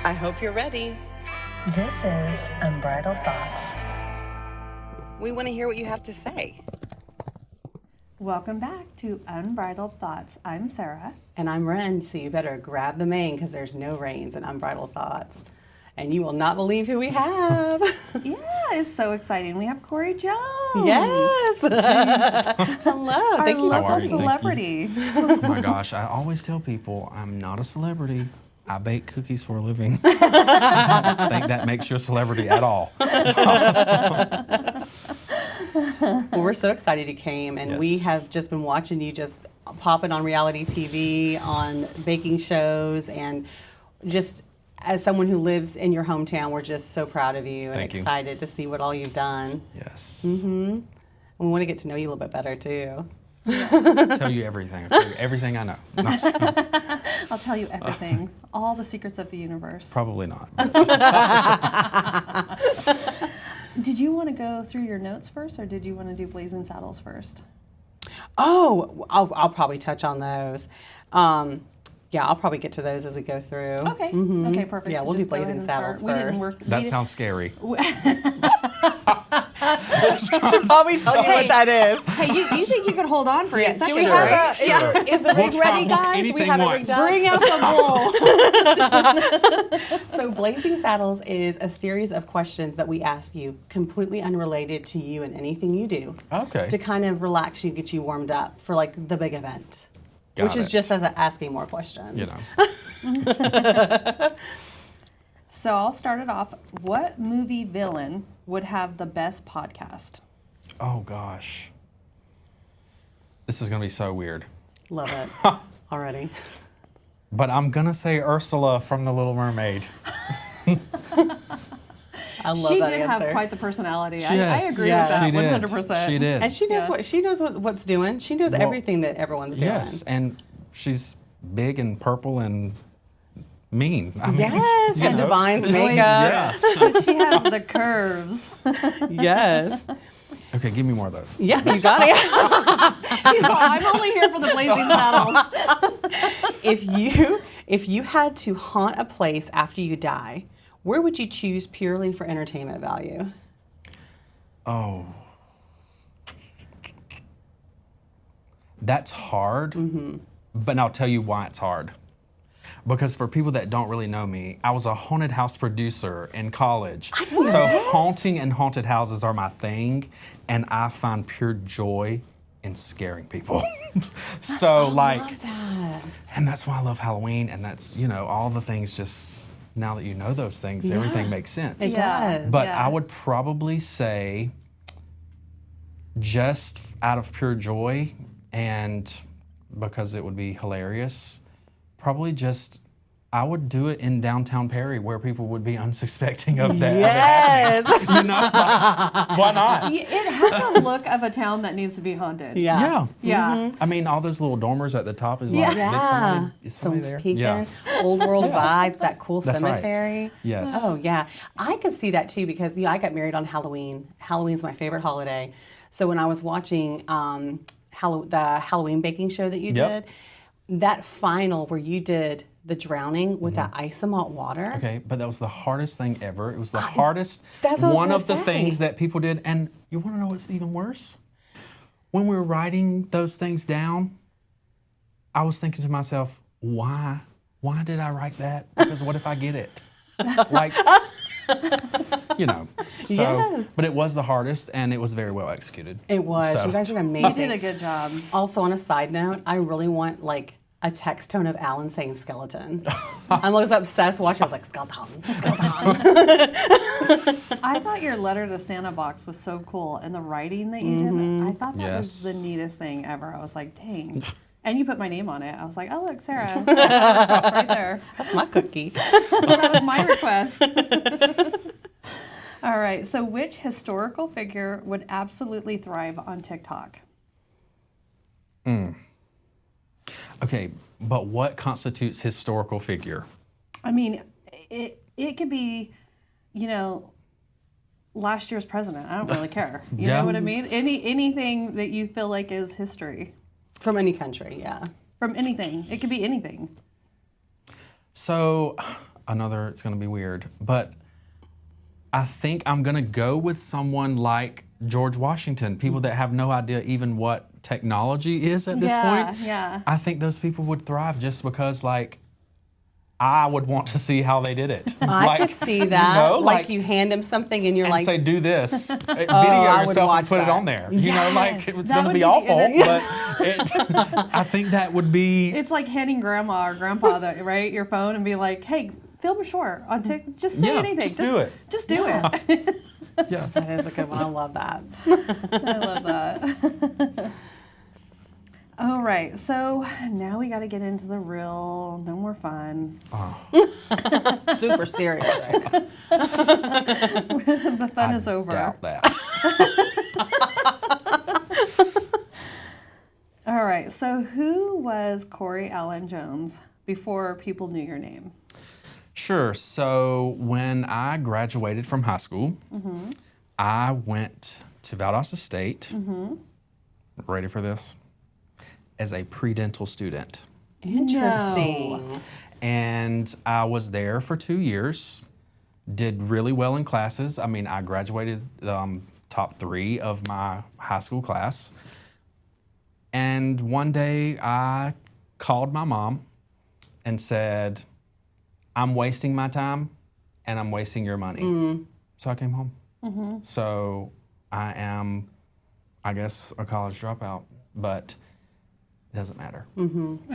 I hope you're ready. This is Unbridled Thoughts. We want to hear what you have to say. Welcome back to Unbridled Thoughts. I'm Sarah. And I'm Ren, so you better grab the mane because there's no reins in Unbridled Thoughts. And you will not believe who we have. Yeah, it's so exciting. We have Cory Jones. Yes. Hello. Our Thank you. local celebrity. Oh my gosh, I always tell people I'm not a celebrity. I bake cookies for a living. I don't think that makes you a celebrity at all. Well, we're so excited you came, and we Yes. have just been watching you just popping on reality TV, on baking shows, and just as someone who lives in your hometown, we're just so proud of you and Thank you. excited to see what all you've done. Yes. And we want to get to know you a little bit better too. Tell you everything. I'll tell you everything I know. No, I'll tell you everything. All the secrets of the universe. probably not. Did you want to go through your notes first, or did you want to do Blazing Saddles first? Oh, I'll probably touch on those. Yeah, I'll probably get to those as we go through. Okay. Okay, perfect. Yeah, So we'll do just go ahead Blazing and Saddles start. We didn't first. work. That sounds scary. Should probably tell you what that is. Hey, you think you could hold on for a second? Do we Sure, have sure. is the We'll rig try ready, guys? anything We have a rig once. done. Bring out the bowl. So Blazing Saddles is a series of questions that we ask you completely unrelated to you and anything you do Okay. to kind of relax you, get you warmed up for like the big event. Got Which is it. just as asking more questions. You know. So I'll start it off. What movie villain would have the best podcast? Oh gosh. This is gonna be so weird. Love it already. But I'm gonna say Ursula from The Little Mermaid. I love She that did answer. have quite the personality. I Yes. agree Yeah. with that She did. 100%. She did. And she knows what's doing. She knows Well, everything that everyone's doing. Yes, and she's big and purple and mean. I mean, Yes, you and know. Divine's makeup. Yes. She has the curves. Yes. Okay, give me more of those. Yeah, you got it. She's like, I'm only here for the Blazing Saddles. If you had to haunt a place after you die, where would you choose purely for entertainment value? Oh. That's hard, but I'll tell you why it's hard. Because for people that don't really know me, I was a haunted house producer in college. So haunting and haunted houses are my thing, and I find pure joy in scaring people. So Love that. and that's why I love Halloween, and that's, all the things just, now that you know those things, everything makes sense. It does. But Yeah. I would probably say, just out of pure joy and because it would be hilarious, probably just, I would do it in downtown Perry where people would be unsuspecting of that. Yes. Why not? It has a look of a town that needs to be haunted. Yeah. Yeah. I mean, all those little dormers at the top is like, Yeah. is somebody Some there? peeking, Yeah. old world vibes, that cool That's right. cemetery. Yes. Oh yeah, I could see that too because I got married on Halloween. Halloween's my favorite holiday. So when I was watching the Halloween baking show that you Yep. did, that final where you did the drowning with that ice and malt water. Okay, but that was the hardest thing ever. It was the hardest that's what I was one gonna of the say. things that people did. And you want to know what's even worse? When we were writing those things down, I was thinking to myself, why? Why did I write that? Because what if I get it? Like, So, Yes. but it was the hardest, and it was very well executed. It was. So- You guys did You amazing. did a good job. Also, on a side note, I really want like a text tone of Alan saying skeleton. I'm always obsessed watching. I was like, skeleton, skeleton. I thought your letter to Santa box was so cool, and the writing that you did, I thought that was Yes. the neatest thing ever. I was like, dang. And you put my name on it. I was like, oh, look, Sarah. Right there. That's my cookie. That was my request. All right. So, which historical figure would absolutely thrive on TikTok? Okay, but what constitutes historical figure? I mean, it could be, last year's president. I don't really care. You Yeah. know what I mean? Anything that you feel like is history From any country, yeah. from anything. It could be anything. So it's going to be weird, but I think I'm going to go with someone like George Washington, people that have no idea even what technology is at this point. Yeah. I think those people would thrive just because, like, I would want to see how they did it. I could see that. You know, like you hand him something and you're and like, say, do this. Video I would yourself watch and put it that. on there. You know, like, it's going to would be be awful, entertaining. but I think that would be... It's like handing grandma or grandpa right, your phone and be like, hey, film a short on TikTok. Just say Yeah, anything. just do it. Just do it. Yeah. that is a good one. I love that. I love that. All right, so now we got to get into the real, no more fun. Super serious. Right? The fun is over. Doubt that. All right, so who was Cory Allen Jones before people knew your name? Sure. So when I graduated from high school, I went to Valdosta State. Ready for this? As a pre-dental student. Interesting. And I was there for 2 years, did really well in classes. I mean, I graduated top 3 of my high school class. And one day I called my mom and said, I'm wasting my time and I'm wasting your money. So I came home. So I am, I guess, a college dropout, but it doesn't matter. I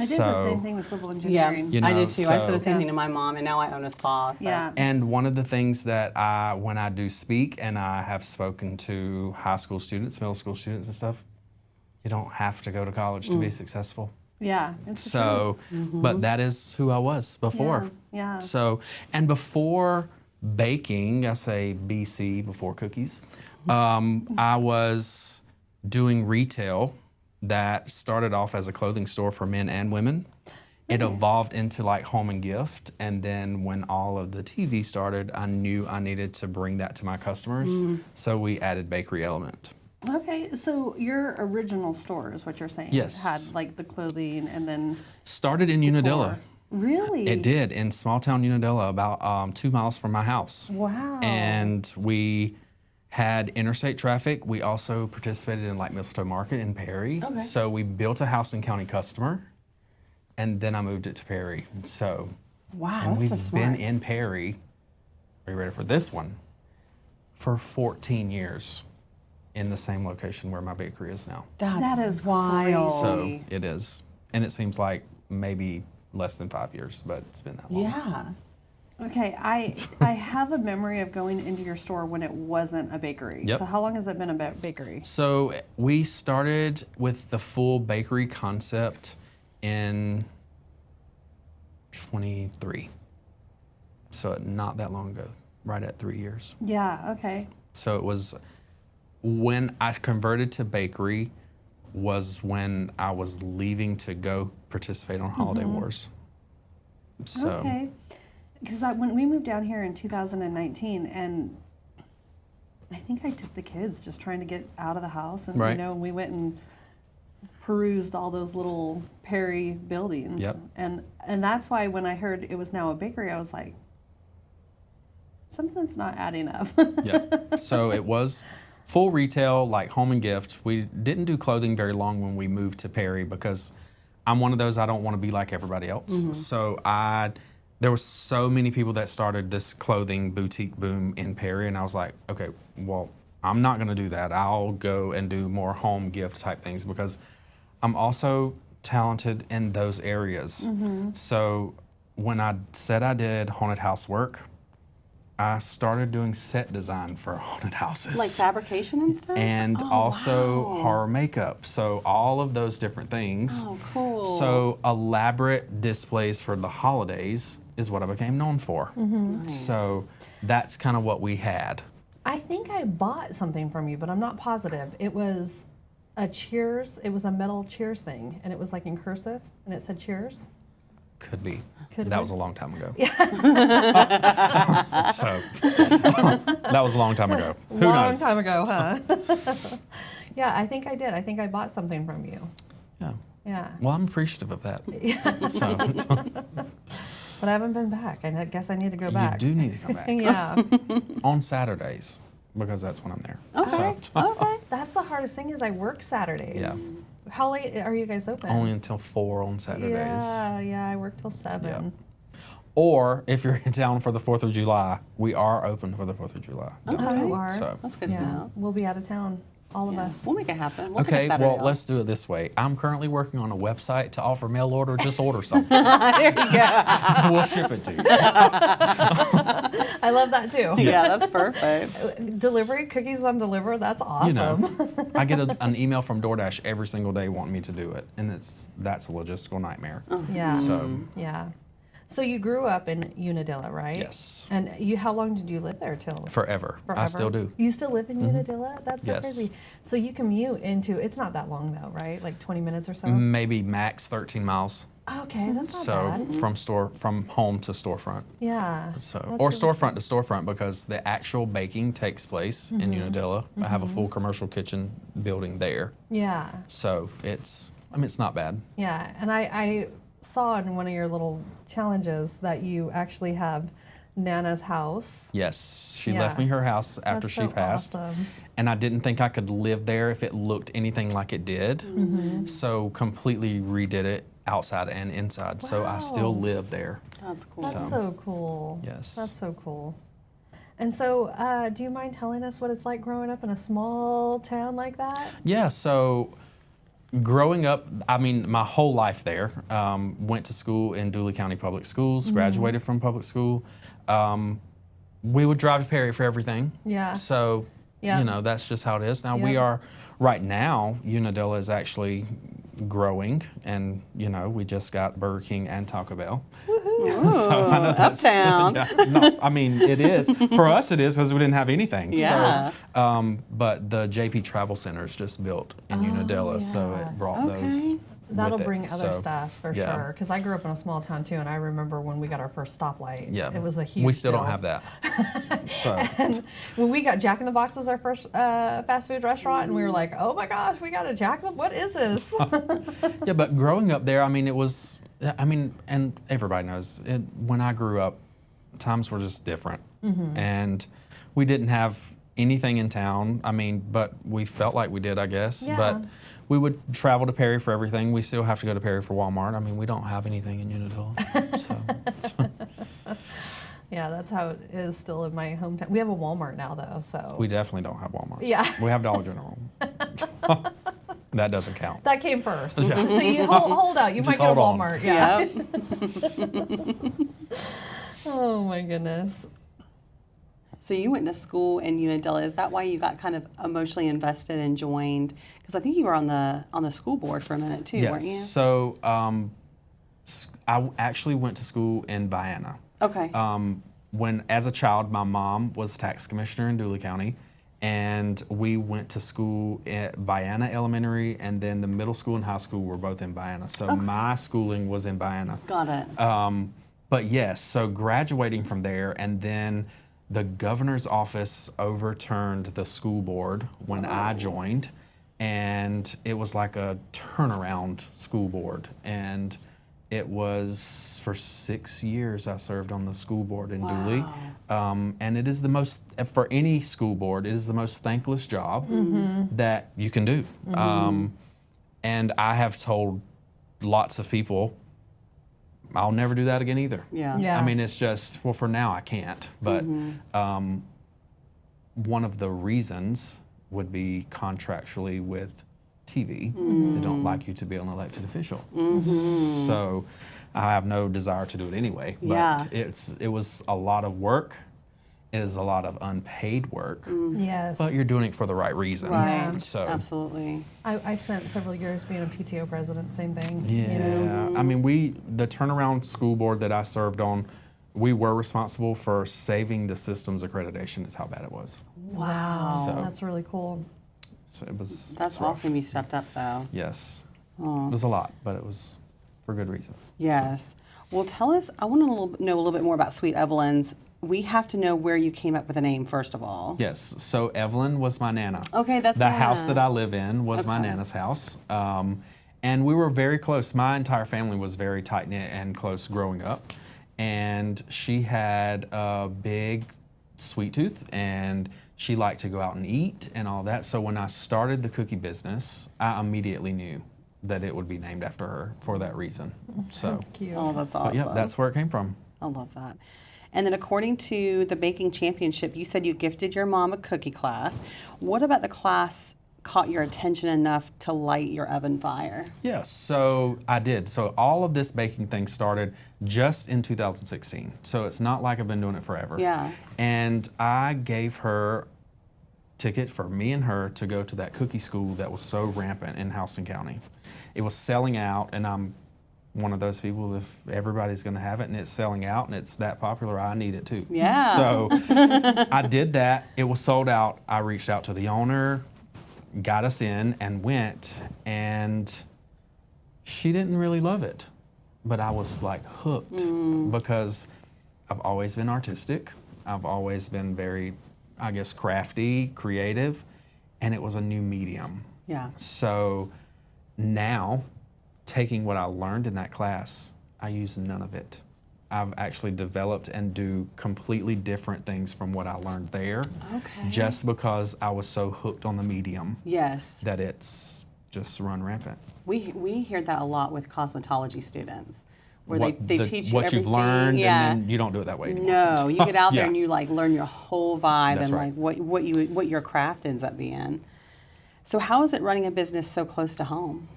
did the same thing with civil Yeah, engineering. You I know, did too. I said the so- same thing to my mom, and now I own a spa. So. Yeah. And one of the things that when I do speak and I have spoken to high school students, middle school students and stuff, you don't have to go to college to be successful. Yeah. It's the So, but that is who I was before. truth. Yeah. So, and before baking, I say BC, before cookies, I was doing retail that started off as a clothing store for men and women. It evolved into like home and gift. And then when all of the TV started, I knew I needed to bring that to my customers. So we added bakery element. Okay, so your original store is what you're saying? Yes. Had like the clothing and then. Started in Unadilla. Really? It did, in small town Unadilla, about 2 miles from my house. Wow. And we had interstate traffic. We also participated in like Mistletoe Market in Perry. Okay. So we built a house and county customer, and then I moved it to Perry. So, Wow, and that's we've so smart. been in Perry, are you ready for this one? For 14 years in the same location where my bakery is now. That is wild. So it is. And it seems like maybe less than 5 years, but it's been that long. Yeah. Okay, I have a memory of going into your store when it wasn't a bakery. Yep. So how long has it been a bakery? So we started with the full bakery concept in 23. So not that long ago, right at 3 years. Yeah, okay. So it was when I converted to bakery was when I was leaving to go participate on Holiday Wars. So Okay. Because when we moved down here in 2019, and I think I took the kids just trying to get out of the house, and Right. you know, we went and perused all those little Perry buildings, Yep. and that's why when I heard it was now a bakery, I was like, something's not adding up. yeah. So it was full retail, like home and gift. We didn't do clothing very long when we moved to Perry because I'm one of those, I don't want to be like everybody else. So there was so many people that started this clothing boutique boom in Perry, and I was like, okay, well, I'm not gonna do that. I'll go and do more home gift type things because I'm also talented in those areas. So when I said I did haunted house work, I started doing set design for haunted houses. Like fabrication and stuff? And Oh, also wow. horror makeup. So all of those different things. Oh, cool. So elaborate displays for the holidays is what I became known for. So that's kind of what we had. I think I bought something from you, but I'm not positive. It was a Cheers. It was a metal Cheers thing, and it was like in cursive, and it said Cheers. Could be. Could that be. was a long time ago. So that was a long time ago. Who Long knows? time ago, huh? Yeah, I think I did. I think I bought something from you. Yeah. Yeah. Well, I'm appreciative of that. So, But I haven't been back. I guess I need to go back. You do need to come back. Yeah. On Saturdays, because that's when I'm there. Okay. Okay. That's the hardest thing is I work Saturdays. Yeah. How late are you guys open? Only until 4 on Saturdays. Yeah, I work till 7. Yeah. Or if you're in town for the 4th of July, we are open for the 4th of July. Oh, you are? So, That's good to Yeah. know. We'll be out of town, all of Yeah. us. We'll make it happen. We'll okay, take a Saturday well, off. let's do it this way. I'm currently working on a website to offer mail order. Just order something. There you go. We'll ship it to you. I love that too. Yeah, that's perfect. Delivery, cookies on deliver, that's awesome. You know, I get an email from DoorDash every single day wanting me to do it, and that's a logistical nightmare. Yeah. So, Yeah. So you grew up in Unadilla, right? yes, And how long did you live there till? forever. I still do. You still live in Unadilla? That's so Yes. crazy. So you commute into, it's not that long though, right? Like 20 minutes or so? Maybe max 13 miles. Okay, that's not So bad. from home to storefront. Yeah. So That's or really storefront to storefront because the actual baking takes place in Unadilla. I have a full commercial kitchen building there. Yeah. So it's not bad. Yeah. And I saw in one of your little challenges that you actually have Nana's house. Yes, she Yeah. left me her house after That's she so passed. awesome. And I didn't think I could live there if it looked anything like it did. So completely redid it outside and inside. So I still Wow. live there. That's cool. That's so cool. Yes. That's so cool. And so, do you mind telling us what it's like growing up in a small town like that? Yeah, so growing up, I mean, my whole life there, went to school in Dooley County Public Schools, graduated from public school. We would drive to Perry for everything. Yeah. So, Yeah. you know, that's just how it is. Now, we Yeah. are, right now, Unadilla is actually growing, and, you know, we just got Burger King and Taco Bell. So I know that's Uptown. yeah, no, I mean, it is. For us, it is because we didn't have anything. Yeah. So, but the JP Travel Center is just built in Unadilla, so yeah. it brought Okay. those. That'll with it. bring other So, stuff for yeah. sure. Because I grew up in a small town too, and I remember when we got our first stoplight. Yeah. It was a huge We still don't deal. have that. So, And when we got Jack in the Box as our first fast food restaurant, and we were like, oh my gosh, we got a Jack in the, what is this? yeah, but growing up there, I mean, and everybody knows, when I grew up, times were just different. And we didn't have anything in town. I mean, but we felt like we did, I guess. Yeah. But we would travel to Perry for everything. We still have to go to Perry for Walmart. I mean, we don't have anything in Unadilla. So, Yeah, that's how it is still in my hometown. We have a Walmart now though, so. we definitely don't have Walmart. Yeah. We have Dollar General. That doesn't count. That came first. Yeah. So you hold out. You Just might go to hold on. Walmart. Yeah. Yep. Oh my goodness. So you went to school in Unadilla. Is that why you got kind of emotionally invested and joined? Because I think you were on the school board for a minute too, weren't you? So I actually went to school in Vienna. Okay. When, as a child, my mom was tax commissioner in Dooley County, and we went to school at Vienna Elementary, and then the middle school and high school were both in Vienna. So my schooling was in Vienna. Got it. But yes, so graduating from there, and then the governor's office overturned the school board when I joined, and it was like a turnaround school board. And it was for 6 years I served on the school board in Dooley. And it is the most, for any school board, it is the most thankless job that you can do. And I have told lots of people, I'll never do that again either. Yeah. Yeah. I mean, it's just, well, for now I can't. But one of the reasons would be contractually with TV. They don't like you to be an elected official. So I have no desire to do it anyway. But Yeah. it was a lot of work. It is a lot of unpaid work. Yes. But you're doing it for the right reason. Right. So Absolutely. I spent several years being a PTO president, same thing. yeah, You know? I mean, the turnaround school board that I served on, we were responsible for saving the system's accreditation. Is how bad it was. Wow. So- That's really cool. So it was. That's it's rough. awesome you stepped up though. Yes, Oh. it was a lot, but it was for good reason. Yes. Well, tell us, I want to know a little bit more about Sweet Evelyn's. We have to know where you came up with the name, first of all. Yes. So Evelyn was my nana. Okay, that's the house Nana. that I live in was my Okay. nana's house, and we were very close. My entire family was very tight knit and close growing up, and she had a big sweet tooth, and she liked to go out and eat and all that. So when I started the cookie business, I immediately knew that it would be named after her for that reason. So, That's cute. Oh, that's but awesome. yeah, that's where it came from. I love that. And then according to the baking championship, you said you gifted your mom a cookie class. What about the class caught your attention enough to light your oven fire? Yes, so I did. So all of this baking thing started just in 2016. So it's not like I've been doing it forever. Yeah. And I gave her ticket for me and her to go to that cookie school that was so rampant in Houston County. It was selling out, and I'm one of those people, if everybody's going to have it and it's selling out and it's that popular, I need it too. Yeah. So I did that. It was sold out. I reached out to the owner, got us in, and went, and she didn't really love it, but I was like hooked because I've always been artistic. I've always been very, I guess, crafty, creative, and it was a new medium. Yeah. So now, taking what I learned in that class, I use none of it. I've actually developed and do completely different things from what I learned there. Okay. Just because I was so hooked on the medium Yes. that it's just run rampant. We hear that a lot with cosmetology students, where What they the- teach you what everything. you've learned, Yeah. and then you don't do it that way anymore. No, you get out there Yeah. and you like learn your whole vibe That's and right. like what your craft ends up being. So how is it running a business so close to home?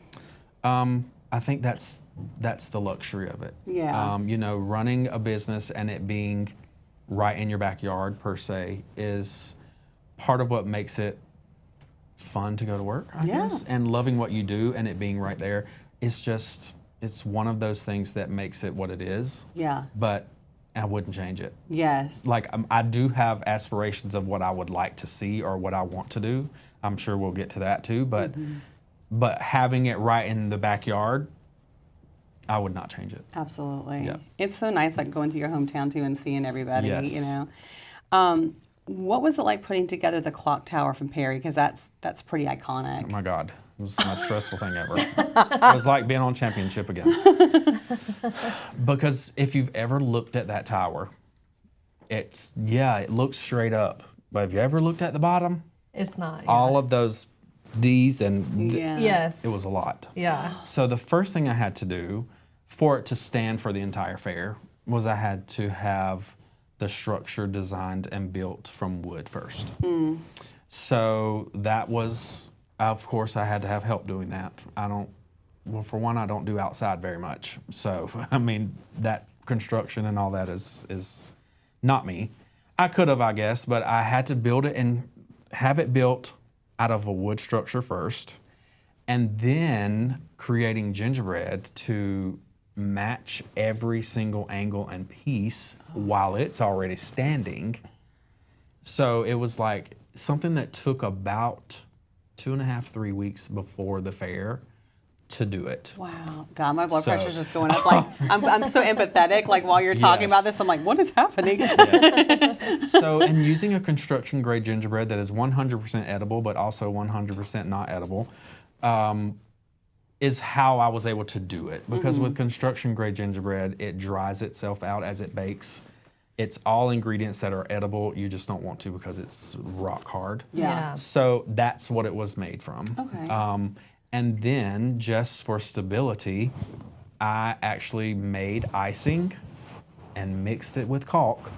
I think that's the luxury of it. Yeah. You know, running a business and it being right in your backyard per se is part of what makes it fun to go to work, I Yeah. guess. And loving what you do and it being right there, it's one of those things that makes it what it is. Yeah. But I wouldn't change it. Yes. Like I do have aspirations of what I would like to see or what I want to do. I'm sure we'll get to that too, but having it right in the backyard, I would not change it. Absolutely. Yeah. It's so nice like going to your hometown too and seeing everybody, Yes. you know. What was it like putting together the clock tower from Perry? Because that's pretty iconic. Oh my God, it was the most stressful thing ever. It was like being on championship again. Because if you've ever looked at that tower, it looks straight up. But have you ever looked at the bottom? It's not. All of these and Yeah. Yes. it was a lot. Yeah. So the first thing I had to do for it to stand for the entire fair was I had to have the structure designed and built from wood first. So that was, of course, I had to have help doing that. For one, I don't do outside very much. So, I mean, that construction and all that is not me. I could have, I guess, but I had to build it and have it built out of a wood structure first, and then creating gingerbread to match every single angle and piece while it's already standing. So it was like something that took about 2.5, 3 weeks before the fair to do it. Wow. God, my blood So- pressure's just going up. Like I'm so empathetic. Like while you're talking about Yes. this, I'm like, what is happening? Yes. So, and using a construction grade gingerbread that is 100% edible, but also 100% not edible, is how I was able to do it. Because with construction grade gingerbread, it dries itself out as it bakes. It's all ingredients that are edible. You just don't want to because it's rock hard. Yeah. So that's what it was made from. Okay. And then just for stability, I actually made icing and mixed it with caulk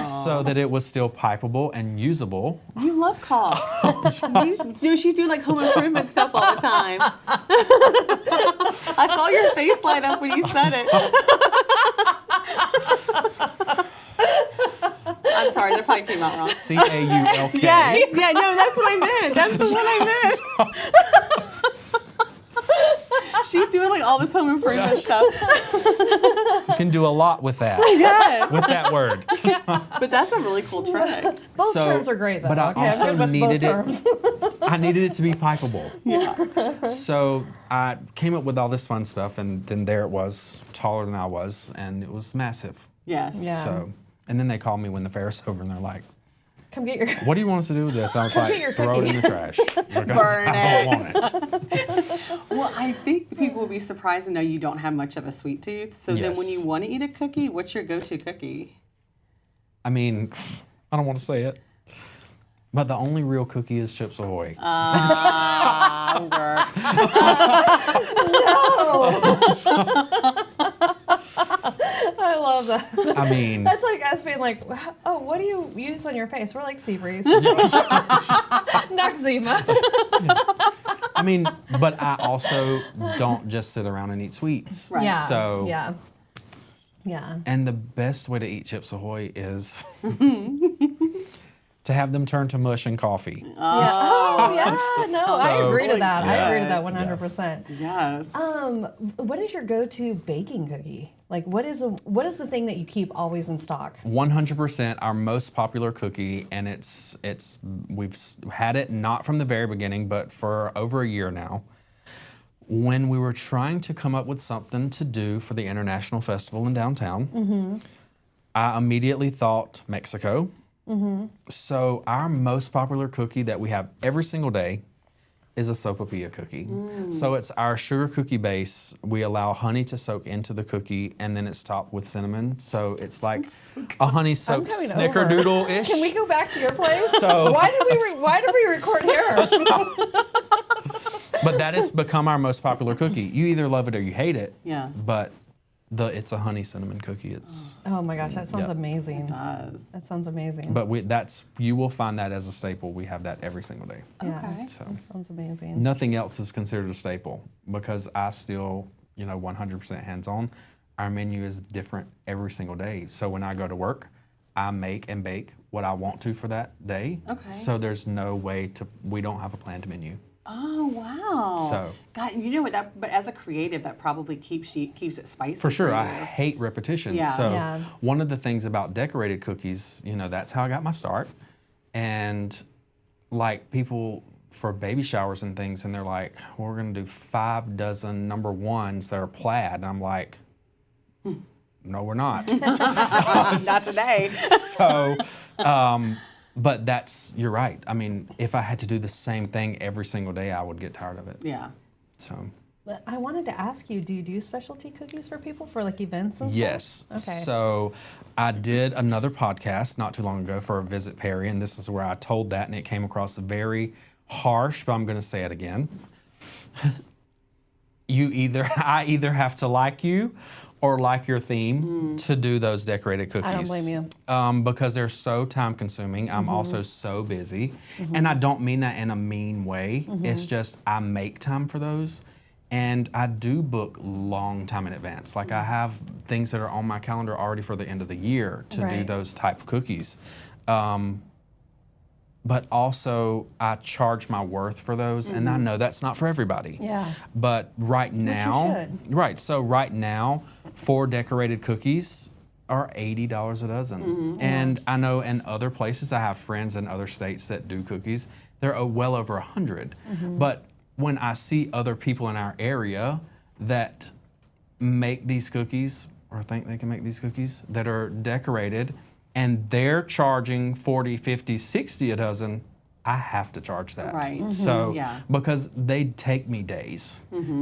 so that it was still pipeable and usable. You love caulk. She's doing like home improvement stuff all the time. I saw your face light up when you said it. I'm sorry, that probably came out wrong. CAULK. Yes, yeah, no, that's what I meant. That's the one I meant. She's doing like all this home improvement stuff. You can do a lot with that. Yes, With that word. but that's a really cool trick. Both So- terms are great though. but I okay, I'm also good with needed both it- terms. I needed it to be pipeable. Yeah. So I came up with all this fun stuff, and then there it was, taller than I was, and it was massive. Yes. Yeah. So, and then they called me when the fair's over, and they're like, Come get your. what do you want us to do with this? I was Come like, get your throw it in cookie. the trash because Burn I don't want it. Well, I think people will be surprised to know you don't have much of a sweet tooth. So then when Yes. you want to eat a cookie, what's your go-to cookie? I mean, I don't want to say it, but the only real cookie is Chips Ahoy. I love that. I mean, That's like us being like, oh, what do you use on your face? We're like sea breeze. Noxzema. I mean, but I also don't just sit around and eat sweets. Right. Yeah. So, Yeah. Yeah. and the best way to eat Chips Ahoy is to have them turn to mush and coffee. Yeah. Oh, yeah. No, I So- agree to that. I Yeah. agree to that 100%. Yes. What is your go-to baking cookie? Like, what is the thing that you keep always in stock? 100% our most popular cookie, and we've had it not from the very beginning, but for over a year now. When we were trying to come up with something to do for the International Festival in downtown, I immediately thought Mexico. So our most popular cookie that we have every single day is a sopapilla cookie. So it's our sugar cookie base. We allow honey to soak into the cookie, and then it's topped with cinnamon. So it's like a honey-soaked coming snickerdoodle-ish. Can we go back to your place? So- why did we record here? But that has become our most popular cookie. You either love it or you hate it. Yeah. But it's a honey cinnamon cookie. It's Oh my gosh, that sounds Yeah. amazing. Does. That sounds amazing. but you will find that as a staple. We have that every single day. yeah, Okay. So that sounds amazing. nothing else is considered a staple because I still, 100% hands-on. Our menu is different every single day. So when I go to work, I make and bake what I want to for that day. Okay. So there's no way we don't have a planned menu. Oh wow! So- God, you know what? But as a creative, that probably keeps it spicy. For sure, you. I hate repetition. Yeah. So Yeah. one of the things about decorated cookies, that's how I got my start. And like people for baby showers and things, and they're like, well, we're gonna do 5 dozen number ones that are plaid. And I'm like, no, we're not. Not today. So, but you're right. I mean, if I had to do the same thing every single day, I would get tired of it. Yeah. So, But I wanted to ask you, do you do specialty cookies for people for like events and yes. stuff? Okay. So, I did another podcast not too long ago for Visit Perry, and this is where I told that, and it came across very harsh, but I'm going to say it again. I either have to like you or like your theme to do those decorated cookies. I don't blame you. Because they're so time consuming. I'm also so busy. And I don't mean that in a mean way. It's just I make time for those. And I do book long time in advance. Like I have things that are on my calendar already for the end of the year to do Right. those type of cookies. But also I charge my worth for those, and I know that's not for everybody. Yeah. But right now, should. right. So right now, 4 decorated cookies are $80 a dozen. And I know in other places, I have friends in other states that do cookies. They're well over 100. But when I see other people in our area that make these cookies or think they can make these cookies that are decorated, and they're charging 40, 50, 60 a dozen, I have to charge that. Right. So, Yeah. because they take me days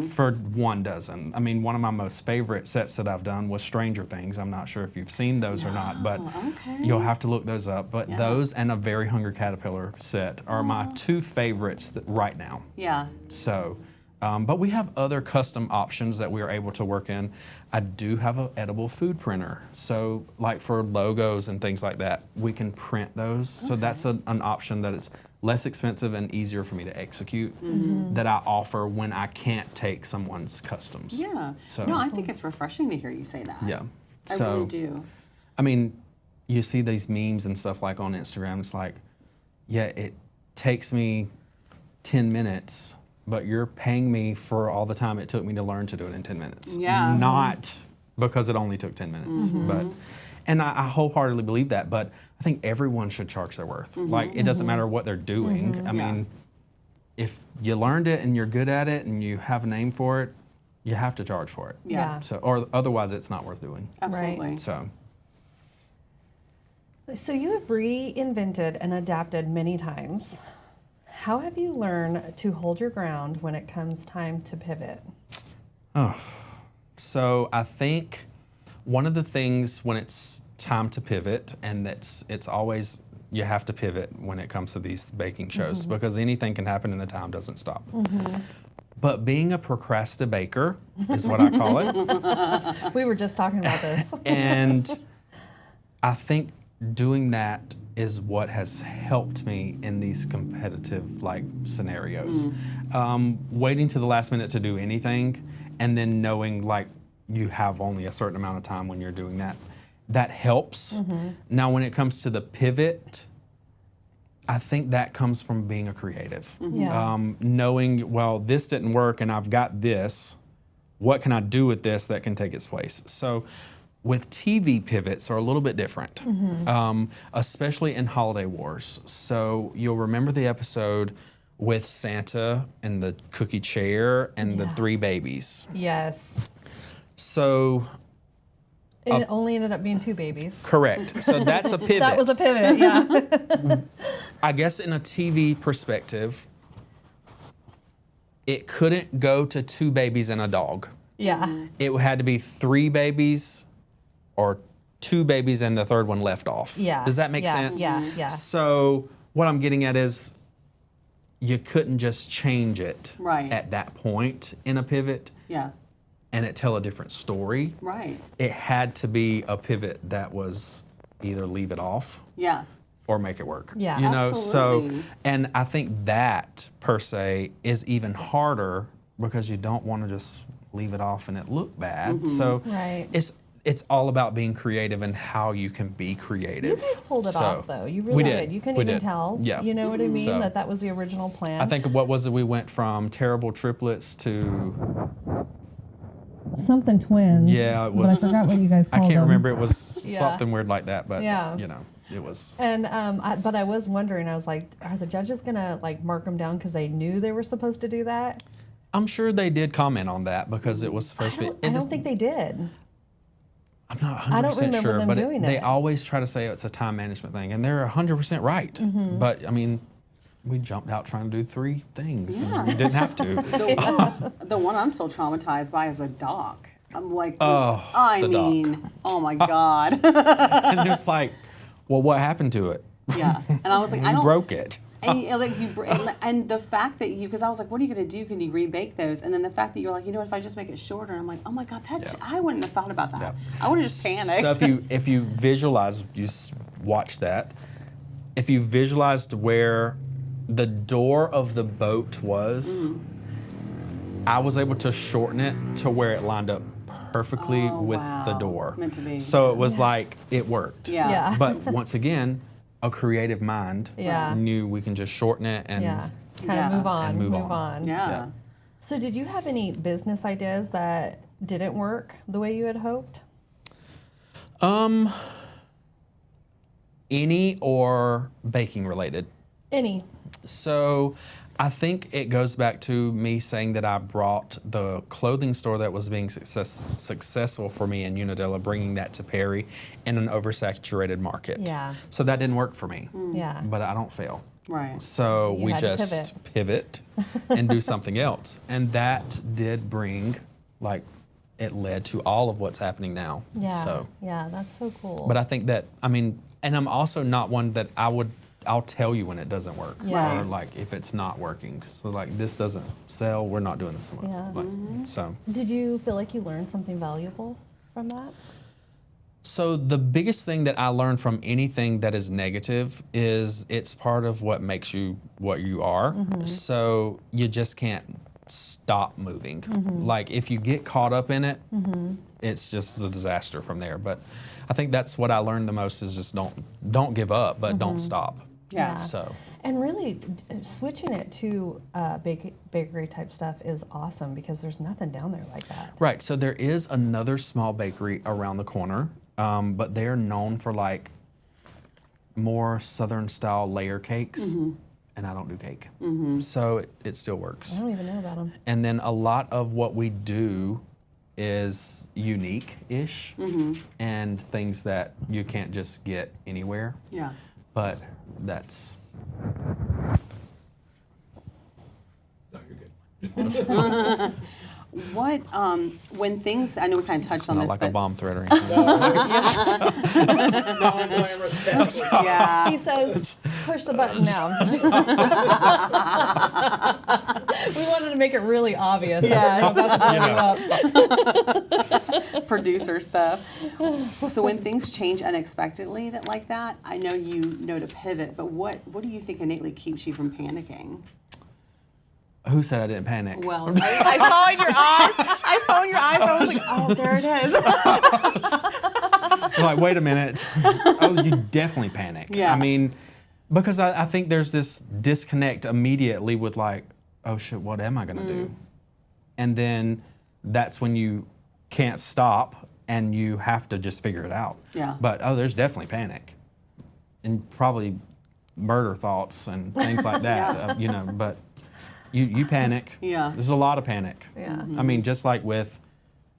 for 1 dozen. I mean, one of my most favorite sets that I've done was Stranger Things. I'm not sure if you've seen those or not, but okay. you'll have to look those up. But those and a Very Hungry Caterpillar set are my 2 favorites right now. Yeah. So, but we have other custom options that we are able to work in. I do have an edible food printer. So like for logos and things like that, we can print those. So that's an option that is less expensive and easier for me to execute that I offer when I can't take someone's customs. Yeah. So, No, I think it's refreshing to hear you say that. yeah. I So, really do. I mean, you see these memes and stuff like on Instagram, it's like, yeah, it takes me 10 minutes, but you're paying me for all the time it took me to learn to do it in 10 minutes. Yeah. Not because it only took 10 minutes. And I wholeheartedly believe that, but I think everyone should charge their worth. Like, it doesn't matter what they're doing. I mean, if you learned it and you're good at it and you have a name for it, you have to charge for it. Yeah. So, or otherwise it's not worth doing. Absolutely. So, So you have reinvented and adapted many times. How have you learned to hold your ground when it comes time to pivot? So I think one of the things when it's time to pivot, and it's always you have to pivot when it comes to these baking shows because anything can happen and the time doesn't stop. But being a procrastinator is what I call it. We were just talking about this. And I think doing that is what has helped me in these competitive like scenarios. Waiting to the last minute to do anything and then knowing like you have only a certain amount of time when you're doing that, that helps. Now when it comes to the pivot, I think that comes from being a creative. Yeah. Knowing, well, this didn't work and I've got this, what can I do with this that can take its place? So with TV pivots are a little bit different, especially in Holiday Wars. So you'll remember the episode with Santa and the cookie chair and the 3 babies. Yes. So It only ended up being 2 babies. correct. So that's a pivot. That was a pivot, yeah. I guess in a TV perspective, it couldn't go to 2 babies and a dog. Yeah. It had to be 3 babies or 2 babies and the third one left off. Yeah. Does that make Yeah, sense? yeah. So what I'm getting at is you couldn't just change it Right. at that point in a pivot Yeah. and it tell a different story. Right. It had to be a pivot that was either leave it off Yeah. or make it work. Yeah, you know, absolutely. so and I think that per se is even harder because you don't want to just leave it off and it look bad. So Right. it's all about being creative and how you can be You creative. guys pulled it So, off, though. You really we did. You couldn't We even did. tell. Yeah. You know what I mean? So- That was the original plan. I think what was it? We went from terrible triplets to Something twins. yeah, it But I was. forgot what you guys I called can't them. remember. It was Yeah. something weird like that, but Yeah. you know, it was. And but I was wondering. I was like, are the judges gonna like mark them down because they knew they were supposed to do that? I'm sure they did comment on that because it was I supposed to don't, be. I it don't is- think they did. I'm not I 100% don't remember sure, them but doing they it. always try to say it's a time management thing, and they're 100% right. Mm-hmm. But I mean, we jumped out trying to do 3 things, and we didn't have to. The one I'm still traumatized by is the dock. I'm like, Oh, I the dock. mean, oh my God. And it's like, well, what happened to it? Yeah. And I was like, I We don't. broke it. And, and the fact that because I was like, what are you going to do? Can you rebake those? And then the fact that you're like, you know what, if I just make it shorter, I'm like, oh my God, Yeah. I wouldn't have thought about that. Yeah. I would have just panicked. So if you visualize, watch that. If you visualized where the door of the boat was, I was able to shorten it to where it lined up perfectly Oh, with the wow. door. Meant to be. So it was like it worked. Yeah. Yeah. But once again, a creative mind Yeah. knew we can just shorten it and Yeah. Kind Yeah. of move on. And move move on. on. Yeah. Yeah. So did you have any business ideas that didn't work the way you had hoped? any or baking related. Any? So I think it goes back to me saying that I brought the clothing store that was being successful for me in Unadilla, bringing that to Perry in an oversaturated market. Yeah. So that didn't work for me. Yeah. But I don't fail. Right. So You we had to just pivot and do something else. And that did bring, like, it led to all of what's happening now. Yeah. So, Yeah, that's so cool. but I think that, I mean, and I'm also not one that I'll tell you when it doesn't work. Yeah. Or like if it's not working. So like this doesn't sell, we're not doing this anymore. Yeah. Like, so. Did you feel like you learned something valuable from that? So the biggest thing that I learned from anything that is negative is it's part of what makes you what you are. So you just can't stop moving. Like if you get caught up in it, it's just a disaster from there. But I think that's what I learned the most is just don't give up, but don't stop. Yeah. So And really, switching it to bakery type stuff is awesome because there's nothing down there like that. right. So there is another small bakery around the corner, but they're known for like more Southern style layer cakes, and I don't do cake. So it still works. I don't even know about them. And then a lot of what we do is unique-ish and things that you can't just get anywhere. Yeah. But that's No, you're good. What, when things, I know we kind of touched it's on not this, like but a bomb threat or anything. Non-glamorous task. yeah. He says, push the button now. We wanted to make it really obvious. Yeah. I'm about to blow you up. Producer stuff. So when things change unexpectedly like that, I know you know to pivot, but what do you think innately keeps you from panicking? Who said I didn't panic? Well, I saw in your eyes. I saw in your eyes. I was like, oh, there it is. Like, wait a minute. Oh, you definitely panic. Yeah. I mean, because I think there's this disconnect immediately with like, oh shit, what am I gonna do? And then that's when you can't stop and you have to just figure it out. Yeah. But there's definitely panic. And probably murder thoughts and things like that, Yeah. But you panic. Yeah. There's a lot of panic. Yeah. I mean, just like with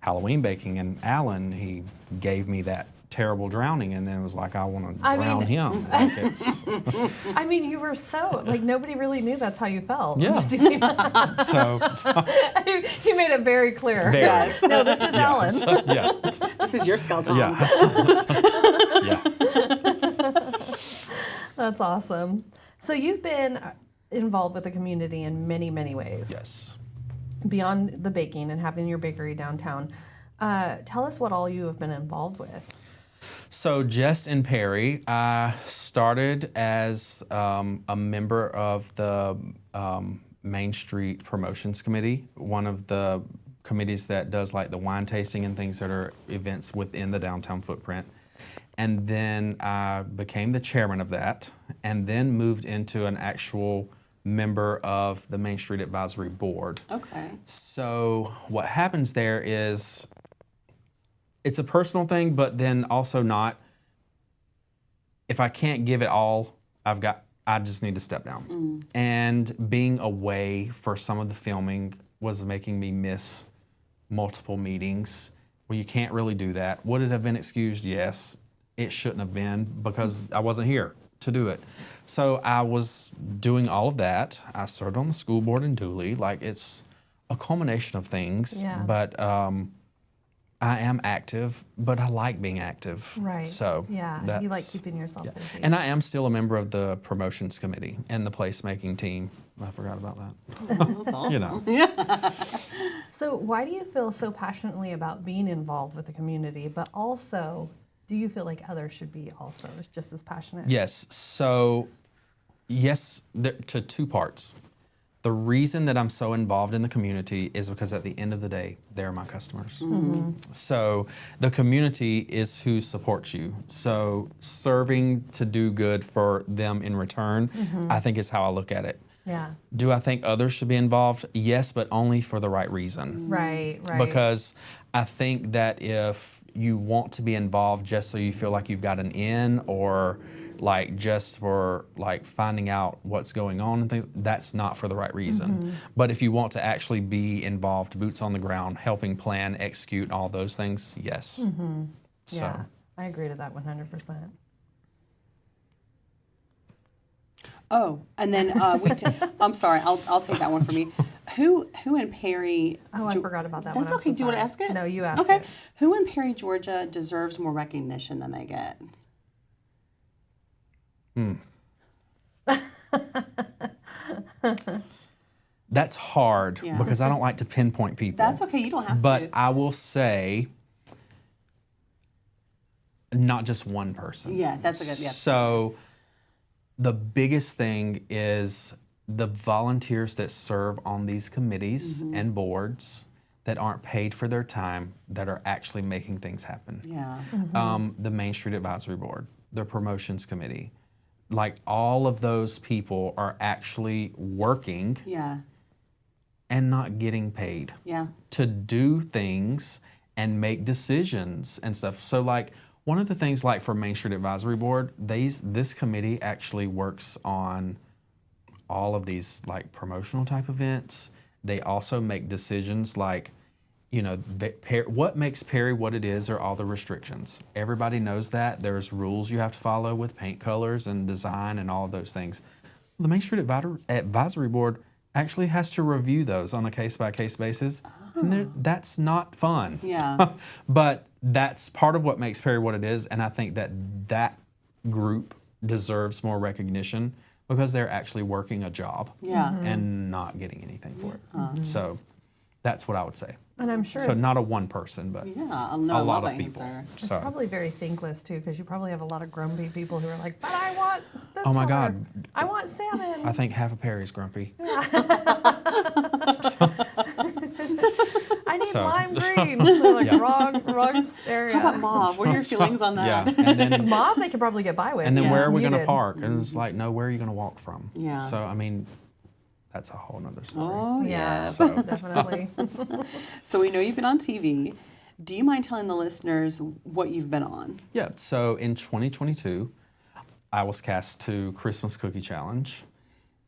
Halloween baking and Alan, he gave me that terrible drowning and then it was like, I want to I drown mean- him. Like it's, I mean, you were so, like, nobody really knew that's how you felt. Yeah. so, He made it very clear. Very. No, this is Ellen. yeah. This is your skeleton. Yeah. Yeah. That's awesome. So you've been involved with the community in many, many ways. Yes. Beyond the baking and having your bakery downtown. Tell us what all you have been involved with. So Just in Perry, I started as a member of the Main Street Promotions Committee, one of the committees that does like the wine tasting and things that are events within the downtown footprint. And then I became the chairman of that and then moved into an actual member of the Main Street Advisory Board. Okay. So what happens there is it's a personal thing, but then also not. If I can't give it all, I just need to step down. And being away for some of the filming was making me miss multiple meetings where you can't really do that. Would it have been excused? Yes. It shouldn't have been because I wasn't here to do it. So I was doing all of that. I served on the school board in Dooley. Like it's a culmination of things. Yeah. But I am active, but I like being active. Right. So yeah, you like keeping yourself yeah. busy. And I am still a member of the promotions committee and the placemaking team. I forgot about that. That's awesome. You know. So why do you feel so passionately about being involved with the community, but also do you feel like others should be also just as passionate? Yes. So, yes, to two parts. The reason that I'm so involved in the community is because at the end of the day, they're my customers. So the community is who supports you. So serving to do good for them in return, I think is how I look at it. Yeah. Do I think others should be involved? Yes, but only for the right reason. Right, right. Because I think that if you want to be involved just so you feel like you've got an in or like just for like finding out what's going on and things, that's not for the right reason. But if you want to actually be involved, boots on the ground, helping plan, execute all those things, yes. So Yeah, I agree to that 100%. Oh, and then I'm sorry. I'll take that one for me. Who in Perry? Oh, I forgot about that one. That's I'm okay. so Do you want to sorry. ask it? No, you ask Okay. it. Who in Perry, Georgia, deserves more recognition than they get? that's hard Yeah. because I don't like to pinpoint people. That's okay. You don't have But to. I will say, not just one person. Yeah, that's a good. Yeah. So, the biggest thing is the volunteers that serve on these committees and boards that aren't paid for their time, that are actually making things happen. Yeah. The Main Street Advisory Board, the Promotions Committee, like all of those people are actually working Yeah. and not getting paid Yeah. to do things and make decisions and stuff. So like one of the things like for Main Street Advisory Board, this committee actually works on all of these like promotional type events. They also make decisions like what makes Perry what it is are all the restrictions. Everybody knows that. There's rules you have to follow with paint colors and design and all of those things. The Main Street Advisory Board actually has to review those on a case-by-case basis, and that's not fun. Yeah. But that's part of what makes Perry what it is, and I think that group deserves more recognition because they're actually working a job Yeah. and not getting anything for it. So that's what I would say. And I'm sure So it's, not a one person, but Yeah, a no, lot love of that people. answer. it's So probably very thankless too, because you probably have a lot of grumpy people who are like, but I want this Oh my color. God. I want salmon. I think half of Perry's grumpy. I need So- lime green. They're like, Yeah. wrong area. How about mauve? What are your feelings on that? Yeah, and then Mauve they could probably get by with. and then yeah, where it's are we going to muted. park? And it's like, no, where are you going to walk from? Yeah. So I mean, that's a whole nother story. Oh, Yeah, yes. So- definitely. So we know you've been on TV. Do you mind telling the listeners what you've been on? Yeah, so in 2022, I was cast to Christmas Cookie Challenge.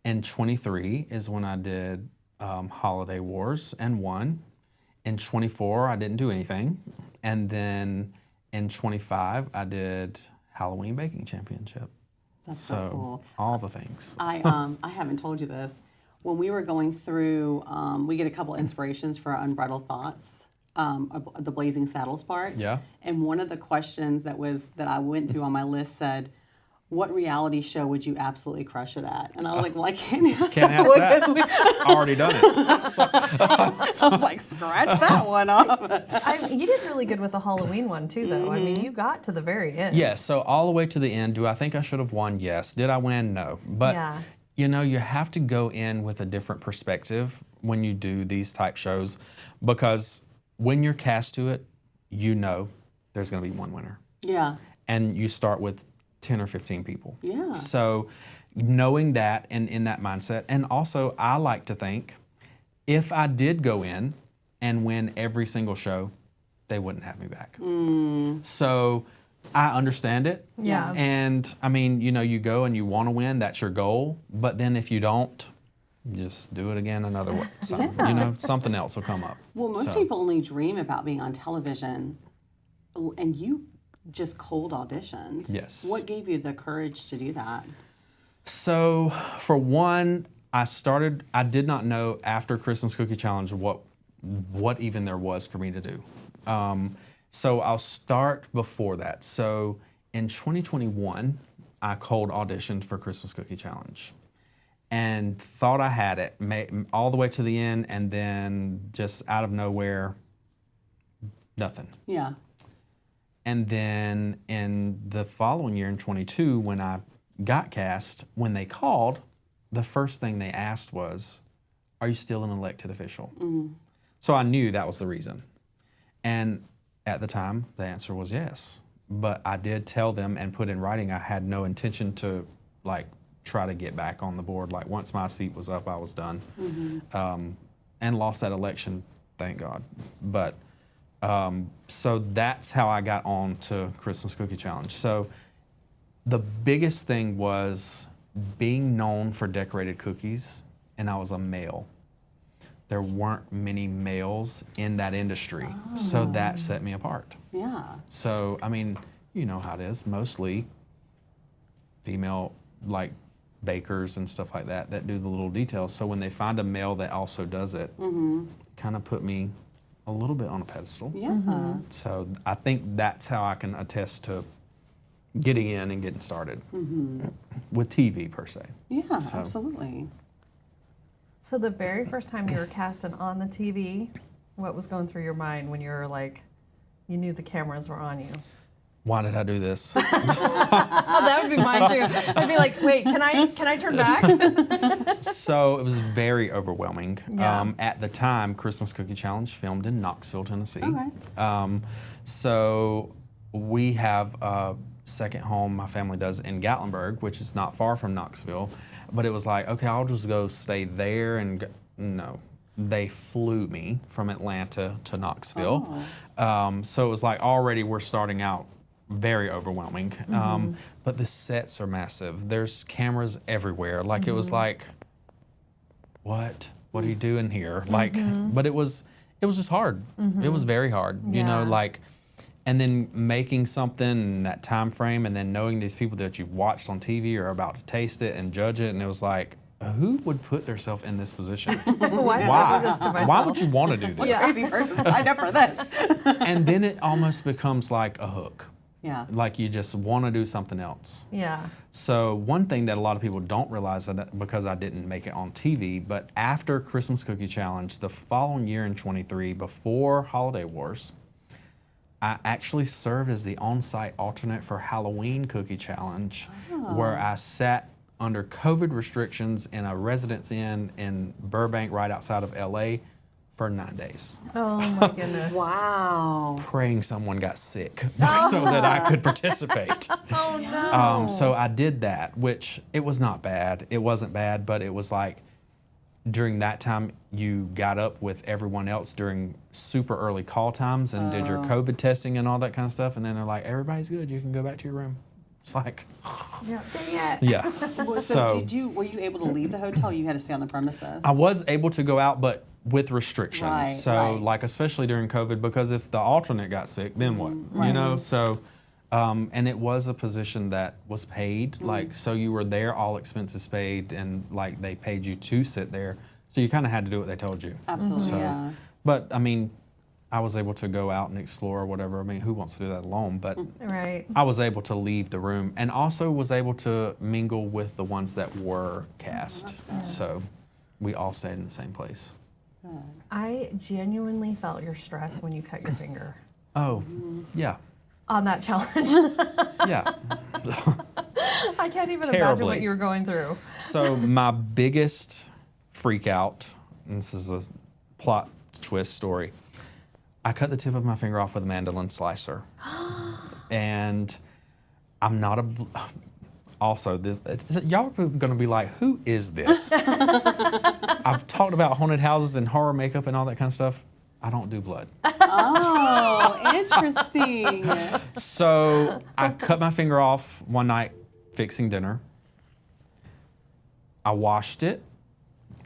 In 23 is when I did Holiday Wars and won. In 24, I didn't do anything. And then in 25, I did Halloween Baking Championship. That's so cool. all the things. I haven't told you this. When we were going through, we get a couple inspirations for our Unbridled Thoughts, the Blazing Saddles part. Yeah. And one of the questions that I went through on my list said, "What reality show would you absolutely crush it at?" And I was like, "Well, I can't ask Can't that ask one that. 'cause we-" Already done it. So- So I was like, "Scratch that one off." You did really good with the Halloween one too, though. I mean, you got to the very end. Yes, so all the way to the end. Do I think I should have won? Yes. Did I win? No. But Yeah. you have to go in with a different perspective when you do these type shows, because when you're cast to it, there's going to be one winner, Yeah. and you start with 10 or 15 people. Yeah. So knowing that and in that mindset, and also I like to think if I did go in and win every single show, they wouldn't have me back. So I understand it. Yeah. And I mean, you go and you want to win, that's your goal. But then if you don't, just do it again another way. So, something else will come up. Well, most So, people only dream about being on television, and you just cold auditioned. Yes. What gave you the courage to do that? So for one, I did not know after Christmas Cookie Challenge what even there was for me to do. So I'll start before that. So in 2021, I cold auditioned for Christmas Cookie Challenge and thought I had it all the way to the end, and then just out of nowhere, nothing. Yeah. And then in the following year, in 22, when I got cast, when they called, the first thing they asked was, "Are you still an elected official?" So I knew that was the reason. And at the time, the answer was yes. But I did tell them and put in writing I had no intention to try to get back on the board. Once my seat was up, I was done. And lost that election, thank God. But so that's how I got on to Christmas Cookie Challenge. So the biggest thing was being known for decorated cookies, and I was a male. There weren't many males in that industry, so that set me apart. Yeah. So, I mean, you know how it is, mostly female, bakers and stuff like that do the little details. So when they find a male that also does it, kind of put me a little bit on a pedestal. Yeah. So I think that's how I can attest to getting in and getting started with TV per se. Yeah, So- absolutely. So the very first time you were cast and on the TV, what was going through your mind when you were you knew the cameras were on you? Why did I do this? Oh, that would be mine too. I'd be like, wait, can I turn back? So it was very overwhelming. Yeah. At the time, Christmas Cookie Challenge filmed in Knoxville, Tennessee. Okay. So we have a second home my family does in Gatlinburg, which is not far from Knoxville. But it was okay, I'll just go stay there and no. They flew me from Atlanta to Knoxville. So it was already we're starting out very overwhelming. But the sets are massive. There's cameras everywhere. It was what are you doing here? But it was it was just hard. It was very hard, you know, Yeah. like, and then making something in that time frame, and then knowing these people that you've watched on TV are about to taste it and judge it, and it was like, who would put themselves in this position? Why did I do this to myself? Why would you want to do this? Crazy person signed up for this. And then it almost becomes like a hook. Yeah. Like you just want to do something else. Yeah. So one thing that a lot of people don't realize, that because I didn't make it on TV, but after Christmas Cookie Challenge, the following year in 23, before Holiday Wars, I actually served as the on-site alternate for Halloween Cookie Challenge, where I sat under COVID restrictions in a Residence Inn in Burbank, right outside of LA, for 9 days, Oh my goodness. Wow. praying someone got sick so that I could participate. Oh no. So I did that, which it was not bad. It wasn't bad, but it was like during that time you got up with everyone else during super early call times and did your COVID testing and all that kind of stuff, and then they're like, everybody's good, you can go back to your room. It's like, Yeah. Dang it. yeah. So were you able to leave the hotel? You had to stay on the premises? I was able to go out, but with restrictions. Right, So right. like especially during COVID, because if the alternate got sick, then what? You know, so and it was a position that was paid, like so you were there, all expenses paid, and like they paid you to sit there. So you kind of had to do what they told you. Absolutely, So, yeah. but I mean, I was able to go out and explore or whatever. I mean, who wants to do that alone? But Right. I was able to leave the room, and also was able to mingle with the ones that were cast. So we all stayed in the same place. I genuinely felt your stress when you cut your finger Oh, yeah, on that challenge. yeah. I can't even imagine Terribly. what you were going through. So my biggest freak out, and this is a plot twist story, I cut the tip of my finger off with a mandolin slicer. And I'm not a... Also, y'all are going to be like, who is this? I've talked about haunted houses and horror makeup and all that kind of stuff. I don't do blood. Oh, interesting. So I cut my finger off one night fixing dinner. I washed it.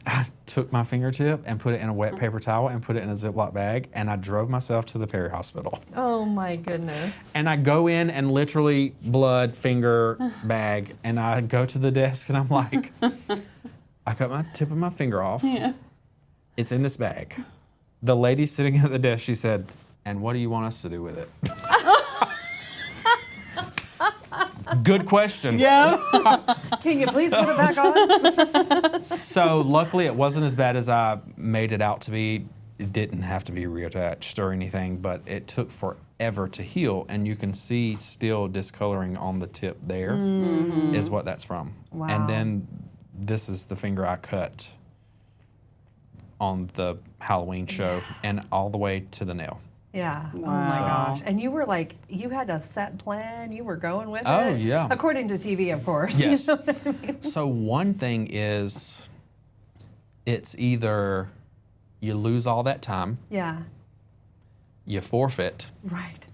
I took my fingertip and put it in a wet paper towel and put it in a Ziploc bag, and I drove myself to the Perry Hospital. Oh my goodness. And I go in and literally blood, finger, bag, and I go to the desk and I'm like, I cut my tip of my finger off. Yeah. It's in this bag. The lady sitting at the desk, she said, and what do you want us to do with it? Good question. Yeah. Can you please put it back on? So luckily it wasn't as bad as I made it out to be. It didn't have to be reattached or anything, but it took forever to heal, and you can see still discoloring on the tip there is what that's from. Wow. And then this is the finger I cut on the Halloween show and all the way to the nail. Yeah. Oh Wow. my gosh. And you were like, you had a set plan. You were going with it. Oh, yeah. According to TV, of course. you Yes. know what I mean? So one thing is, it's either you lose all that time, Yeah. you forfeit, Right.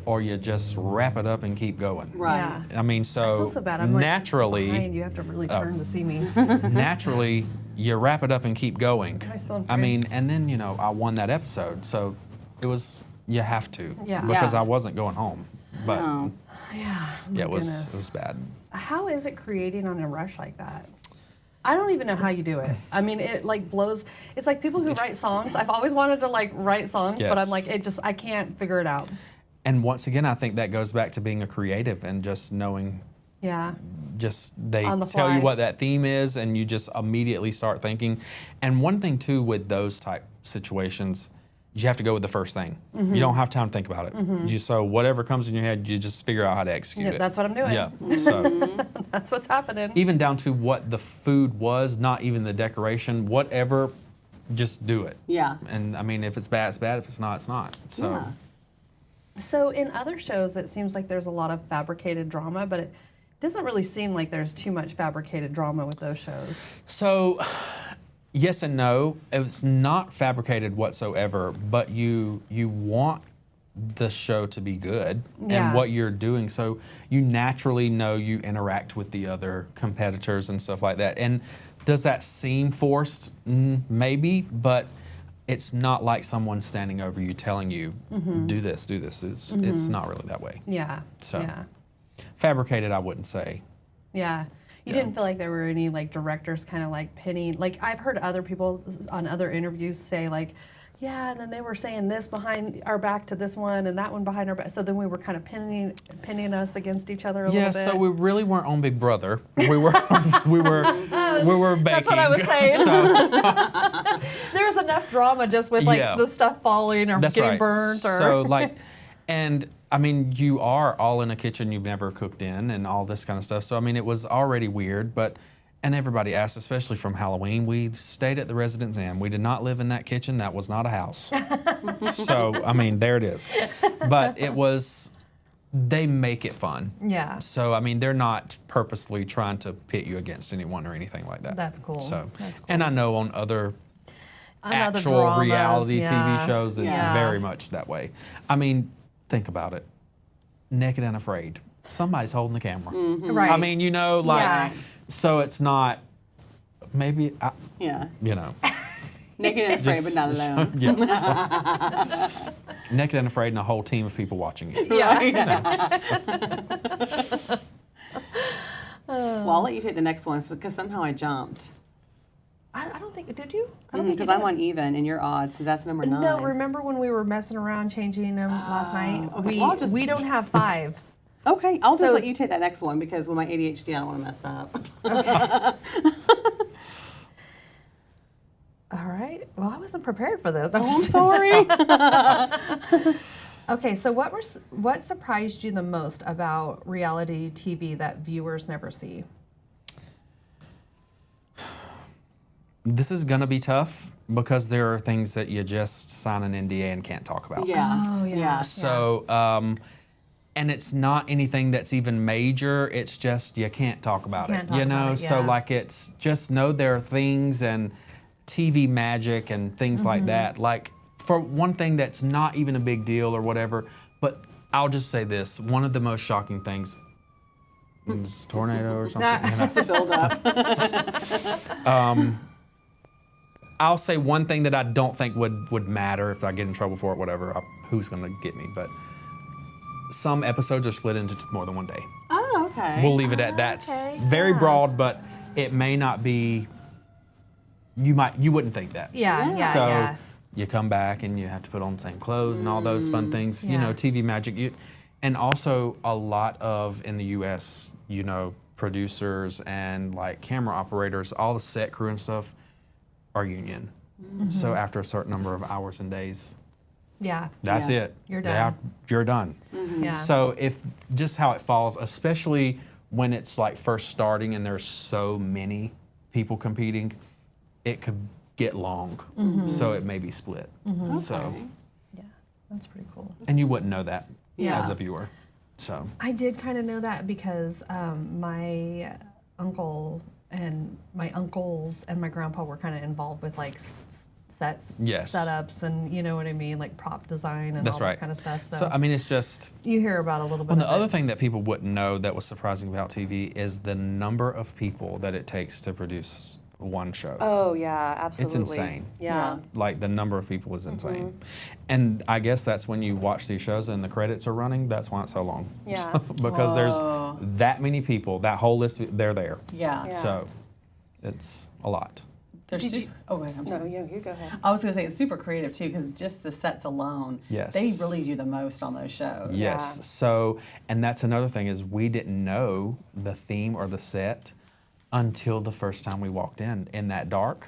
or you just wrap it up and keep going. Right. Yeah. I mean, I so feel so bad. I'm like naturally, behind. You have to really turn to see me. naturally, you wrap it up and keep going. I still am I free. mean, and then I won that episode, so it was you have to, Yeah. because Yeah. I wasn't going home. But Oh. Yeah. yeah, it was goodness. bad. How is it creating on a rush like that? I don't even know how you do it. I mean, it like blows. It's like people who write songs. I've always wanted to like write songs, but I'm Yes. like, I can't figure it out. And once again, I think that goes back to being a creative and just knowing. Yeah. Just they On the tell you fly. what that theme is, and you just immediately start thinking. And one thing too with those type situations, you have to go with the first thing. Mm-hmm. You don't have time to think about it. So whatever comes in your head, you just figure out how to execute Yeah, it. that's what I'm doing. Yeah. So That's what's happening. even down to what the food was, not even the decoration, whatever, just do it. Yeah. And I mean, if it's bad, it's bad. If it's not, it's not. So. Yeah. So in other shows, it seems like there's a lot of fabricated drama, but it doesn't really seem like there's too much fabricated drama with those shows. So, yes and no. It's not fabricated whatsoever, but you want the show to be good Yeah. and what you're doing. So you naturally know you interact with the other competitors and stuff like that. And does that seem forced? Maybe, but it's not like someone standing over you telling you, do this, do this. It's not really that way. Yeah. So. Yeah. Fabricated, I wouldn't say. Yeah. You didn't feel like there were any like directors kind of like pinning, like I've heard other people on other interviews say like, yeah, and then they were saying this behind our back to this one and that one behind our back. So then we were kind of pinning us against each other a little bit. So we really weren't on Big Brother. We were we were baking. That's what I was saying. So, There's enough drama just with like the stuff falling or that's getting right. burnt or So like, and I mean, you are all in a kitchen you've never cooked in and all this kind of stuff. So I mean, it was already weird, but. And everybody asked, especially from Halloween, we stayed at the Residence Inn. We did not live in that kitchen. That was not a house. So, I mean, there it is. But it was, they make it fun. Yeah. So, I mean, they're not purposely trying to pit you against anyone or anything like that. That's cool. So, That's cool. and I know on other actual dramas, reality TV shows, it's Yeah. very much that way. I mean, think about it. Naked and Afraid. Somebody's holding the camera. Right. I mean, you know, like, Yeah. so it's not, maybe, Yeah. you know. Naked and afraid, but not alone. Yeah. Naked and Afraid and a whole team of people watching you. Yeah. Well, I'll let you take the next one because somehow I jumped. I don't think, did you? I don't think Because you I'm did. on even and you're odd, so that's number 9. No, remember when we were messing around changing them last night? okay. Well, I'll just- We don't have 5. Okay, I'll So- just let you take that next one because with my ADHD, I don't want to mess up. All right. Well, I wasn't prepared for this. I'm sorry. Okay, so what surprised you the most about reality TV that viewers never see? This is going to be tough because there are things that you just sign an NDA and can't talk about. Yeah. Oh, yeah. So, and it's not anything that's even major. It's just you can't talk about Can't it. talk You know, about it, so yeah. like it's just know there are things and TV magic and things like that. Like for one thing that's not even a big deal or whatever, but I'll just say this: one of the most shocking things is tornado or something. You know? Build up. I'll say one thing that I don't think would matter if I get in trouble for it, whatever. Who's going to get me? But some episodes are split into more than one day. Oh, okay. We'll leave it at that. Okay, Very yeah. broad, but it may not be. You wouldn't think that. Yeah, yeah, So yeah. you come back and you have to put on the same clothes and all those fun things. You Yeah. know, TV magic. And also a lot of in the U.S. You know, producers and like camera operators, all the set crew and stuff are union. So after a certain number of hours and days, Yeah. that's Yeah. it. You're They done. are- you're done. Yeah. So if just how it falls, especially when it's like first starting and there's so many people competing, it could get long. So it may be split. So Okay. Yeah. That's pretty cool. and you wouldn't know that Yeah. as a viewer. So I did kind of know that because my uncle and my uncles and my grandpa were kind of involved with like sets, Yes. setups, and you know what I mean, like prop design and that's all right. that kind of stuff. So, So I mean, it's just. you hear about a little bit. And the of other it. thing that people wouldn't know that was surprising about TV is the number of people that it takes to produce one show. Oh yeah, absolutely. insane. Yeah. Like the number of people is insane. And I guess that's when you watch these shows and the credits are running, that's why it's so long. Yeah. Because Whoa. there's that many people, that whole list, they're there. Yeah. Yeah. So it's a lot. They're oh, wait, I'm No, sorry. you go ahead. I was going to say it's super creative too because just the sets alone, Yes. they really do the most on those shows. Yes. Yeah. So, and that's another thing is we didn't know the theme or the set until the first time we walked in that dark.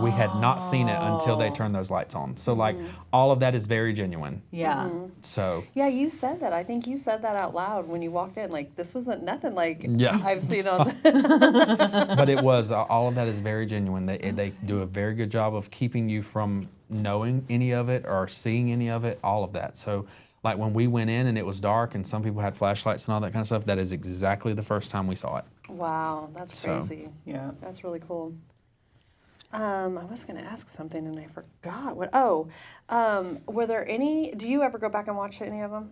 We had not seen it until they turned those lights on. So like all of that is very genuine. Yeah. So Yeah, you said that. I think you said that out loud when you walked in. Like this wasn't nothing like Yeah. I've seen on. but it was all of that is very genuine. They do a very good job of keeping you from knowing any of it or seeing any of it, all of that. So like when we went in and it was dark and some people had flashlights and all that kind of stuff, that is exactly the first time we saw it. Wow, that's So. crazy. Yeah. That's really cool. I was going to ask something and I forgot what. Oh, were there any? Do you ever go back and watch any of them?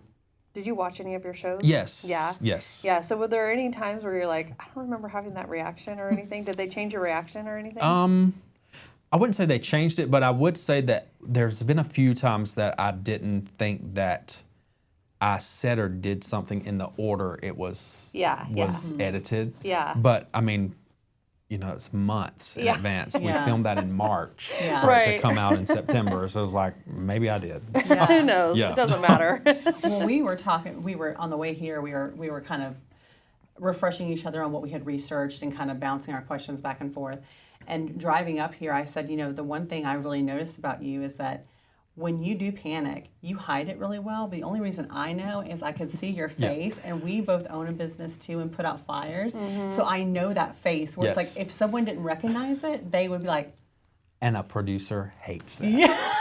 Did you watch any of your shows? Yes. Yeah. Yes. Yeah. So were there any times where you're like, I don't remember having that reaction or anything? Did they change your reaction or anything? I wouldn't say they changed it, but I would say that there's been a few times that I didn't think that I said or did something in the order it was edited. Yeah. But I mean, you know, it's months in advance. We Yeah. filmed that in March Yeah. for it to Right. come out in September. So it was like, maybe I did. Who knows? Yeah. It doesn't matter. Well, we were on the way here, we were kind of refreshing each other on what we had researched and kind of bouncing our questions back and forth. And driving up here, I said, you know, the one thing I really noticed about you is that when you do panic, you hide it really well. The only reason I know is I can see your face, and we both own a business too and put out flyers. So I know that face where it's Yes. like if someone didn't recognize it, they would be like, And a producer hates that.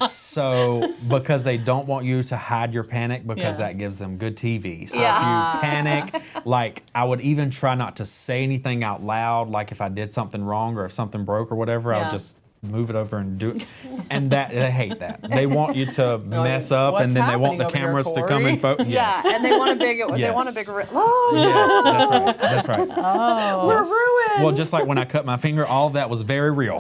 So, because they don't want you to hide your panic because Yeah. that gives them good TV. So Yeah. if you panic, like I would even try not to say anything out loud, like if I did something wrong or if something broke or whatever, I Yeah. would just move it over and do it. And that they hate that. They want you to mess up, "What's and then they want the happening over here, cameras to come and Cory?" yes. Yeah, and they want a big. They Yes. want a big. Oh, Yes, that's right. That's right. oh, we're ruined. Well, just like when I cut my finger, all of that was very real.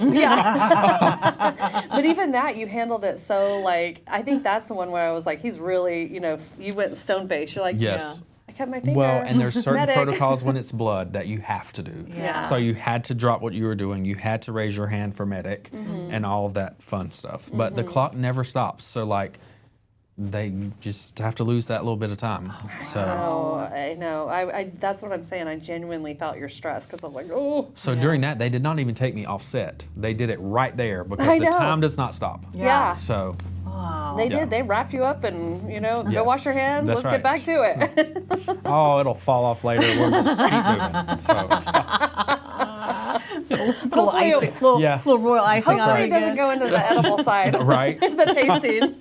But even that, you handled it so like. I think that's the one where I was like, he's really, you know, you went stone face. You're like, Yes. I cut my finger. Well, and there's certain Medic. protocols when it's blood that you have to do. Yeah. So you had to drop what you were doing. You had to raise your hand for medic and all of that fun stuff. But the clock never stops. So like they just have to lose that little bit of time. So Oh, I know. I that's what I'm saying. I genuinely felt your stress because I was like, oh. during that they did not even take me off set. They did it right there because I the know. time does not stop. Yeah. So They Yeah. did. They wrapped you up and, you know, go Yes, wash your hands. that's Let's get back right. to it. oh, it'll fall off later. We'll just keep moving. So little icing, little royal icing That's on Hopefully it it doesn't again. go into the edible side. right. The tasting.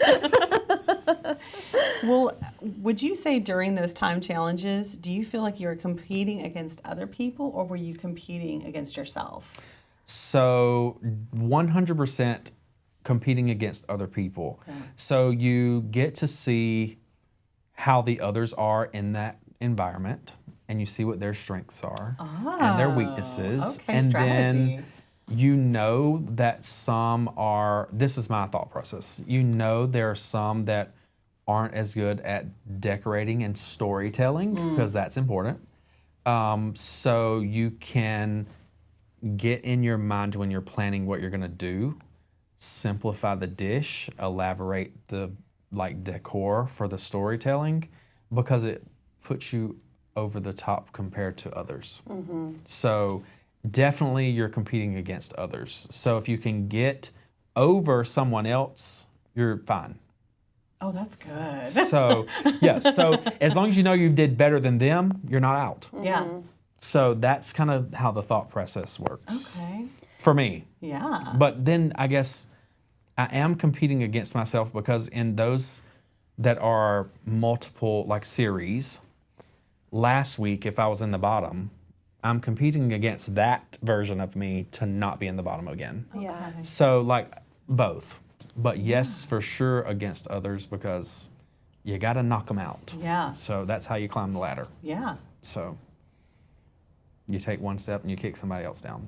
Well, would you say during those time challenges, do you feel like you were competing against other people, or were you competing against yourself? So 100% competing against other people. So you get to see how the others are in that environment, and you see what their strengths are and their weaknesses. Okay, and strategy. then you know that some are, this is my thought process, you know there are some that aren't as good at decorating and storytelling because that's important. So you can get in your mind when you're planning what you're gonna do, simplify the dish, elaborate the like decor for the storytelling, because it puts you over the top compared to others. So definitely you're competing against others. So if you can get over someone else, you're fine. Oh, that's good. So yeah, so as long as you know you did better than them, you're not out. Yeah. So that's kind of how the thought process works Okay. for me. Yeah. But then I guess I am competing against myself because in those that are multiple like series, last week if I was in the bottom, I'm competing against that version of me to not be in the bottom again. Yeah. So like both. But yes, for sure against others because you got to knock them out. Yeah. So that's how you climb the ladder. Yeah. So you take one step and you kick somebody else down.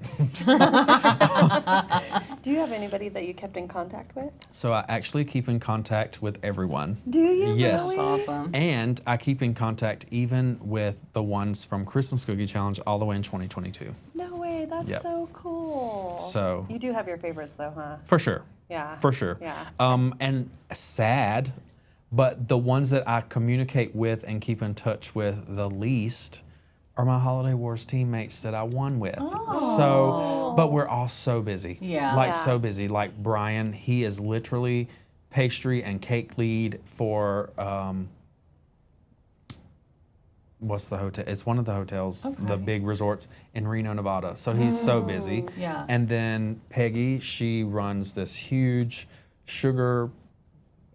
Do you have anybody that you kept in contact with? So I actually keep in contact with everyone. Do you? Yes. That's awesome. And I keep in contact even with the ones from Christmas Cookie Challenge all the way in 2022. No way. That's Yep. so cool. So You do have your favorites though, huh? for sure. Yeah. For sure. Yeah. And sad, but the ones that I communicate with and keep in touch with the least are my Holiday Wars teammates that I won with. So, but we're all so busy. Yeah. Like Yeah. so busy. Like Brian, he is literally pastry and cake lead for what's the hotel? It's one of the hotels, the big resorts in Reno, Nevada. So he's so busy. Yeah. And then Peggy, she runs this huge sugar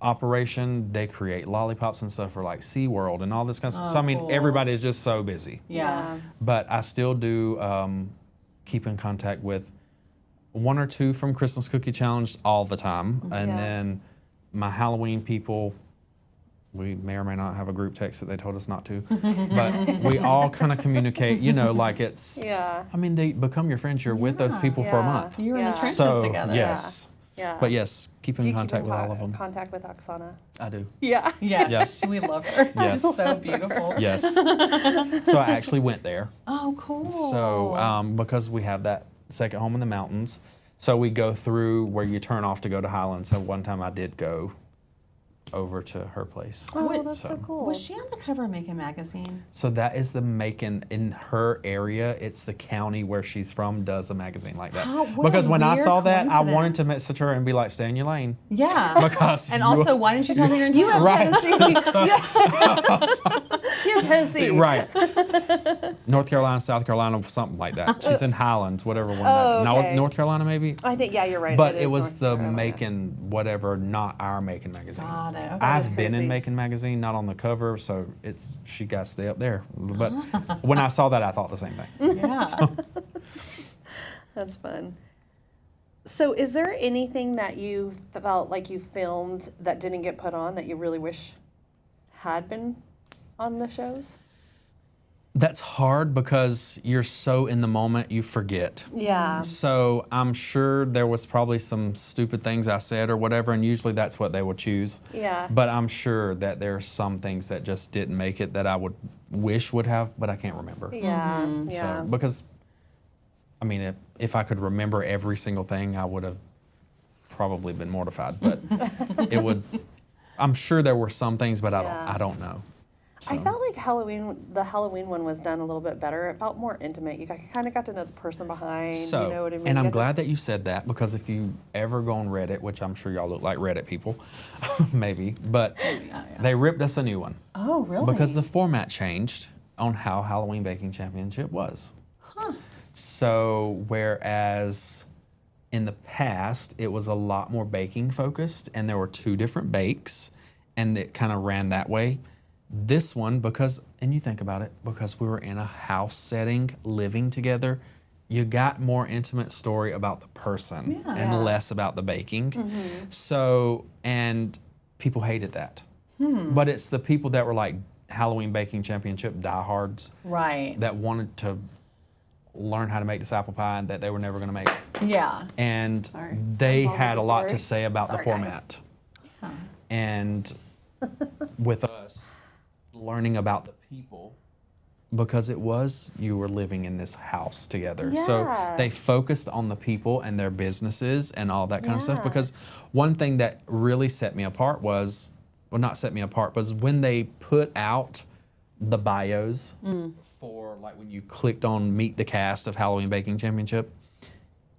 operation. They create lollipops and stuff for like SeaWorld and all this kind of stuff. So I mean, cool. everybody is just so busy. Yeah. But I still do keep in contact with one or two from Christmas Cookie Challenge all the time. And Yeah. then my Halloween people we may or may not have a group text that they told us not to, but we all kind of communicate, you know, like it's, Yeah. I mean, they become your friends. You're with those people for a Yeah. month. You were in the Yeah. trenches So, together. yes. Yeah. But yes, keep Do in you contact with all of con- them. Contact with Oksana. I do. Yeah. Yes, Yeah. we love her. Yes. She's so beautiful. Yes. So I actually went there. Oh, cool. So because we have that second home in the mountains, so we go through where you turn off to go to Highland. So one time I did go over to her place. Oh, that's so So- cool. Was she on the cover of Macon magazine? So that is the Macon, in her area, it's the county where she's from does a magazine like that. What Because a when I weird saw that, I wanted coincidence. to message her and be like, stay in your lane. Yeah. Because And you- also, why didn't you tell me you're in town? Right. You're Tennessee. Right. North Carolina, South Carolina, something like that. She's in Highlands, whatever one. Oh, that, okay. North Carolina, maybe? I think, yeah, you're right. But is it was North the Carolina. Macon, whatever, not our Macon magazine. Got it. Okay. I've been crazy. in Macon magazine, not on the cover, so it's she got to stay up there. But when I saw that, I thought the same thing. Yeah. That's fun. So, is there anything that you felt like you filmed that didn't get put on that you really wish had been on the shows? That's hard because you're so in the moment, you forget. Yeah. So I'm sure there was probably some stupid things I said or whatever, and usually that's what they would choose. Yeah. But I'm sure that there are some things that just didn't make it that I would wish would have, but I can't remember. Yeah. Mm-hmm. Yeah. So, because, I mean, if I could remember every single thing, I would have probably been mortified. But it would, I'm sure there were some things, but Yeah. I don't know. So. I felt like the Halloween one was done a little bit better. It felt more intimate. You kind of got to know the person behind. So, you know what I mean? and You I'm got to- glad that you said that, because if you ever go on Reddit, which I'm sure y'all look like Reddit people, maybe, but they ripped us a new one Oh, really? because the format changed on how Halloween Baking Championship was. So whereas in the past it was a lot more baking focused and there were 2 different bakes and it kind of ran that way. This one, because, and you think about it, because we were in a house setting, living together, you got more intimate story about the person Yeah. and less about the baking. So, and people hated that. But it's the people that were like Halloween Baking Championship diehards Right. that wanted to learn how to make this apple pie and that they were never going to make. Yeah. And Sorry. they I'm following had the a lot to story. say about the Sorry, guys. format. And with us learning about the people, because it was, you were living in this house together. So Yeah. they focused on the people and their businesses and all that kind of stuff. Yeah. Because one thing that really set me apart was, well, not set me apart, was when they put out the bios for, like, when you clicked on Meet the Cast of Halloween Baking Championship,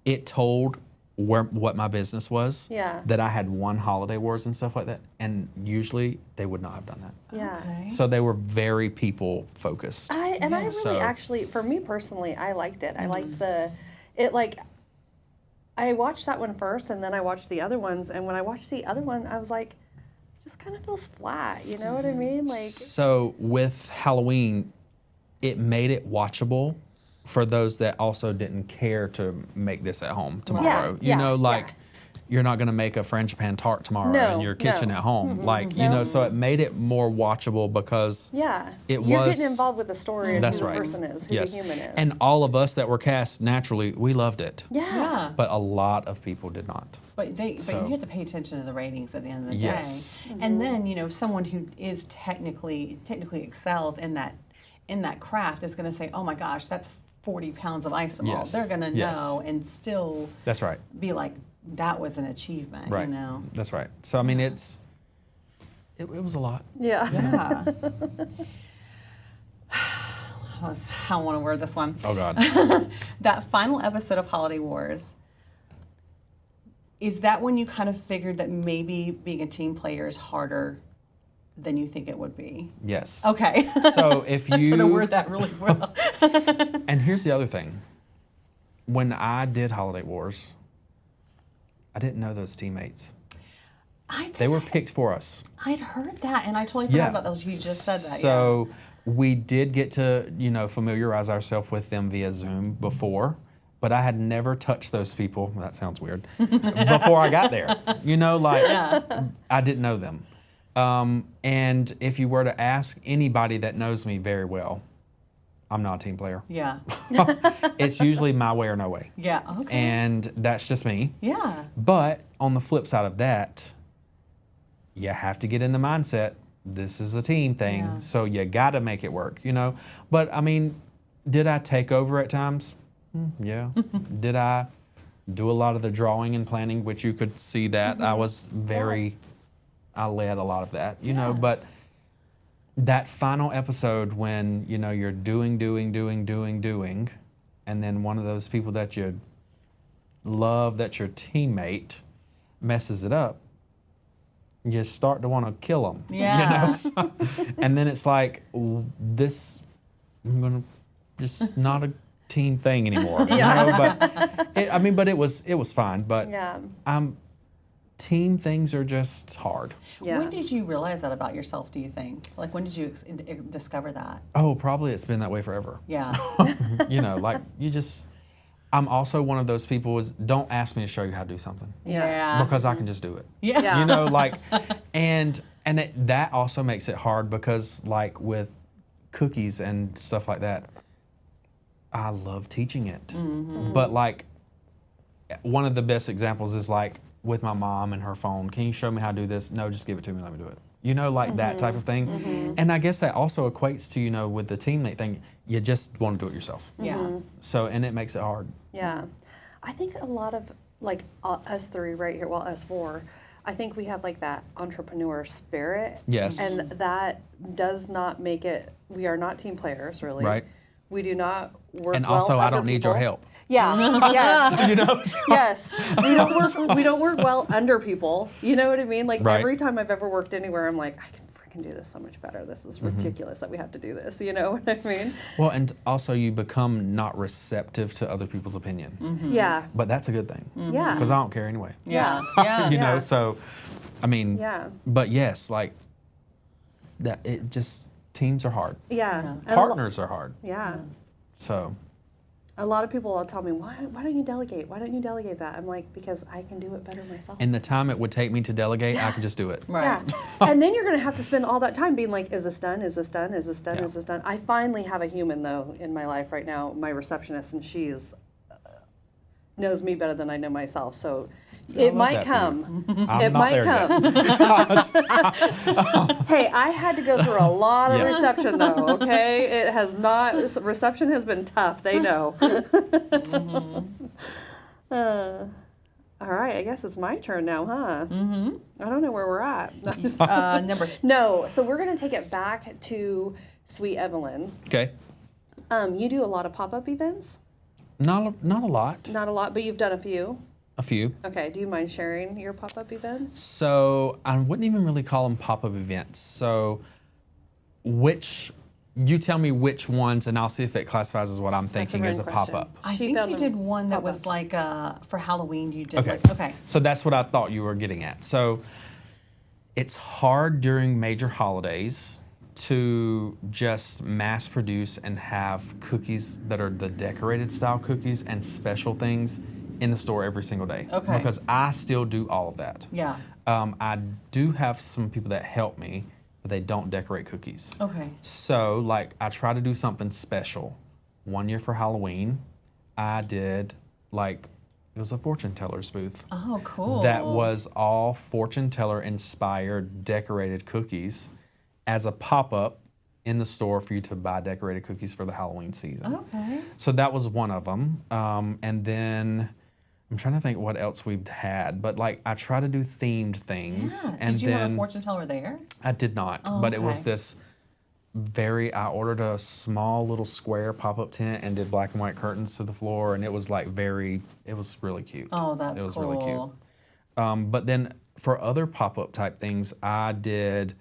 it told what my business was. Yeah. That I had won Holiday Wars and stuff like that. And usually they would not have done that. Yeah. Okay. So they were very people focused. I really So- actually, for me personally, I liked it. I liked I watched that one first and then I watched the other ones. And when I watched the other one, I was like, just kind of feels flat. You know what I mean? Like, So with Halloween, it made it watchable for those that also didn't care to make this at home tomorrow. Yeah, You know, yeah, like yeah. you're not gonna make a frangipane tart tomorrow No, in your kitchen no. at home. Like, you know, so it made it more watchable because yeah. It You're was- getting involved with the story of that's who right. the person is, who yes. the human is. And all of us that were cast naturally, we loved it. yeah. Yeah. But a lot of people did not. But So- you have to pay attention to the ratings at the end of the Yes. day. And then, you know, someone who is technically excels in that craft is going to say, "Oh my gosh, that's 40 pounds of isomalt." Yes. They're going to Yes. know and still That's right. be like, "That was an achievement," Right. you know. That's right. So I mean, it was a lot. Yeah. Yeah. How I want to word this one. Oh God. That final episode of Holiday Wars, is that when you kind of figured that maybe being a team player is harder than you think it would be? Yes. Okay. So if I'm going to you word that really well. and here's the other thing. When I did Holiday Wars, I didn't know those teammates. They were picked for us. I'd heard that, and I totally forgot about those. You just said that. So we did get to, you know, familiarize ourselves with them via Zoom before, but I had never touched those people. That sounds weird. Before I got there, you know, like I didn't know them. And if you were to ask anybody that knows me very well, I'm not a team player. Yeah. It's usually my way or no way. Yeah. Okay. And that's just me. Yeah. But on the flip side of that, you have to get in the mindset, this is a team thing, Yeah. so you got to make it work, you know? But I mean, did I take over at times? Yeah. Did I do a lot of the drawing and planning, which you could see that I was I led a lot of that, you know, but that final episode when, you know, you're doing, and then one of those people that you love, that's your teammate, messes it up, you start to want to kill them. Yeah. You know? So, and then it's like, this, I'm going to, just not a team thing anymore. You know? But it was fine. But Yeah. team things are just hard. Yeah. When did you realize that about yourself, do you think? Like, when did you discover that? Oh, probably it's been that way forever. Yeah. You know, like I'm also one of those people is don't ask me to show you how to do something Yeah. because I can just do it. Yeah. Yeah. You know, like, and that also makes it hard because like with cookies and stuff like that, I love teaching it. But like one of the best examples is like with my mom and her phone. Can you show me how to do this? No, just give it to me. Let me do it. You know, like that type of thing. And I guess that also equates to, you know, with the teammate thing, you just want to do it yourself. Yeah. So, and it makes it hard. Yeah. I think a lot of, like, us three right here, well, us four, I think we have, like, that entrepreneur spirit. Yes. And that does not make it, we are not team players, really. Right. We do not work And well also, with I other don't need your people. help. Yeah. Yes. You know? Yes. We don't work well under people. You know what I mean? Like Right. every time I've ever worked anywhere, I'm like, I can freaking do this so much better. This is ridiculous that we have to do this. You know what I mean? Well, and also you become not receptive to other people's opinion. Yeah. But that's a good thing. Yeah. Because I don't care anyway. Yeah. Yeah. You Yeah. know, so, I mean, Yeah. but yes, like, that it just, teams are hard. Yeah. And a lo- Partners are hard. Yeah. So, A lot of people will tell me, why don't you delegate? Why don't you delegate that? I'm like, because I can do it better myself. in the time it would take me to delegate, I can just do it. Right. Yeah. And then you're going to have to spend all that time being like, is this done? Is this done? Is this done? Yeah. Is this done? I finally have a human, though, in my life right now, my receptionist, and she is, knows me better than I know myself. So it love might that for come. I'm It not might there come. yet. Hey, I had to go through a lot of Yeah. reception, though, okay? It has not, reception has been tough. They know. All right, I guess it's my turn now, huh? Mm-hmm. I don't know where we're at. No, I'm just- Number. no, so we're going to take it back to Sweet Evelyn. Okay. You do a lot of pop-up events? Not a lot. Not a lot, but you've done a few. A few. Okay, do you mind sharing your pop-up events? So I wouldn't even really call them pop-up events. So you tell me which ones and I'll see if it classifies as what I'm thinking as a wrong question. pop-up. I She think found you them did one that was pop-ups. like for Halloween. You did. Okay. Like, okay. So that's what I thought you were getting at. So it's hard during major holidays to just mass produce and have cookies that are the decorated style cookies and special things in the store every single day. Okay. Because I still do all of that. Yeah. I do have some people that help me, but they don't decorate cookies. Okay. So, like, I try to do something special. One year for Halloween, I did, like, it was a fortune teller's booth. Oh, cool. That was all fortune teller inspired decorated cookies as a pop-up in the store for you to buy decorated cookies for the Halloween season. Okay. So that was one of them. And then I'm trying to think what else we've had, but like I try to do themed things. Yeah. And Did you then have a fortune teller there? I did not, Oh, but it was okay. this I ordered a small little square pop-up tent and did black and white curtains to the floor, and it was like it was really cute. Oh, that's It was cool. really cute. But then for other pop-up type things, I did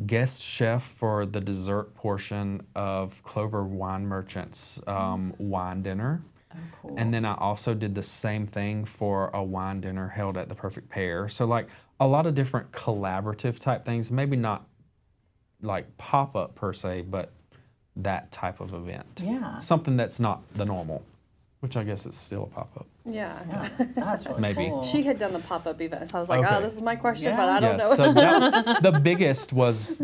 guest chef for the dessert portion of Clover Wine Merchant's wine dinner. Oh, cool. And then I also did the same thing for a wine dinner held at the Perfect Pair. So like a lot of different collaborative type things, maybe not like pop-up per se, but that type of event. Yeah. Something that's not the normal. which I guess it's still a pop-up. Yeah. Yeah, that's really Maybe. cool. She had done the pop-up event, so I was like, Okay. oh, this is my question, Yeah. but I don't Yes, know. so the biggest was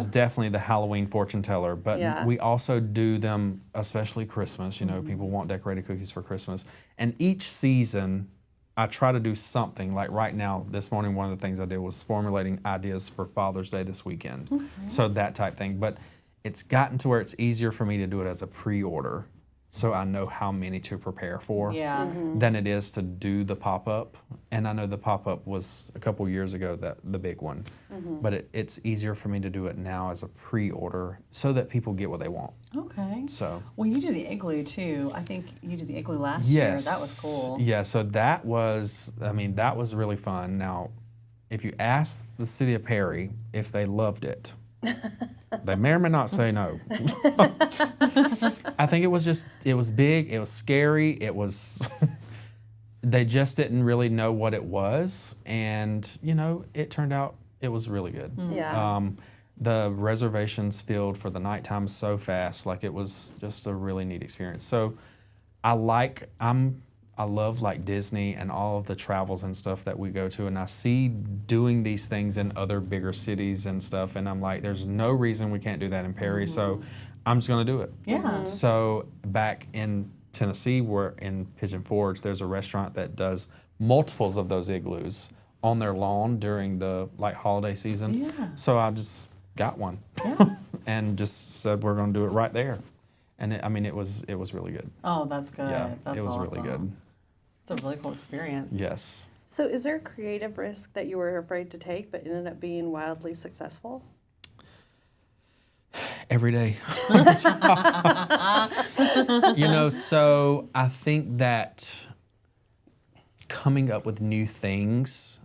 definitely the Halloween fortune teller, but Yeah. we also do them, especially Christmas. You know, people want decorated cookies for Christmas, and each season I try to do something. Like right now, this morning, one of the things I did was formulating ideas for Father's Day this weekend, so that type thing. But it's gotten to where it's easier for me to do it as a pre-order, so I know how many to prepare for. Yeah. Than it is to do the pop-up. And I know the pop-up was a couple years ago, that the big one. But it's easier for me to do it now as a pre-order so that people get what they want. Okay. So Well, you do the igloo too. I think you did the igloo last year. yes. That was cool. Yeah, so that was really fun. Now, if you ask the city of Perry if they loved it, they may or may not say no. I think it was big, it was scary, they just didn't really know what it was. And, it turned out it was really good. Yeah. The reservations filled for the nighttime so fast, like it was just a really neat experience. So I love like Disney and all of the travels and stuff that we go to, and I see doing these things in other bigger cities and stuff, and I'm like, there's no reason we can't do that in Perry, so I'm just gonna do it. Yeah. So back in Tennessee, we're in Pigeon Forge, there's a restaurant that does multiples of those igloos on their lawn during the holiday season. Yeah. So I just got one Yeah. and just said we're gonna do it right there. And it was really good. Oh, that's good. Yeah, That's it was really awesome. good. It's a really cool experience. Yes. So is there a creative risk that you were afraid to take but ended up being wildly successful? Every day. So I think that coming up with new things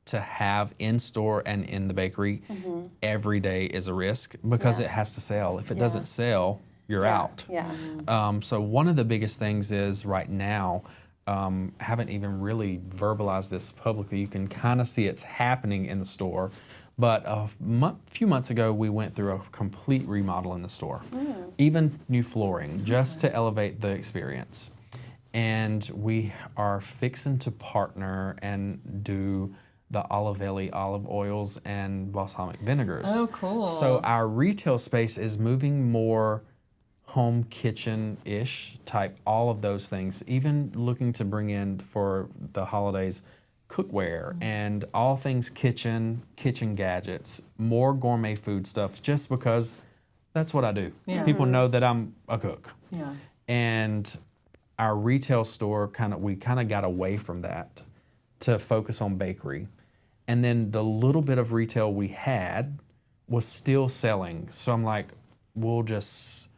to have in store and in the bakery every day is a risk because Yeah. it has to sell. If it doesn't sell, you're out. Yeah. So one of the biggest things is right now, haven't even really verbalized this publicly. You can kind of see it's happening in the store. But a few months ago, we went through a complete remodel in the store, even new flooring, just to elevate the experience. And we are fixing to partner and do the Olivelli olive oils and balsamic vinegars. Oh, cool. So our retail space is moving more home kitchen-ish type, all of those things, even looking to bring in for the holidays cookware and all things kitchen gadgets, more gourmet food stuff, just because that's what I do. Yeah. People know that I'm a cook. Yeah. And our retail store we kind of got away from that to focus on bakery. And then the little bit of retail we had was still selling. So I'm like, we'll just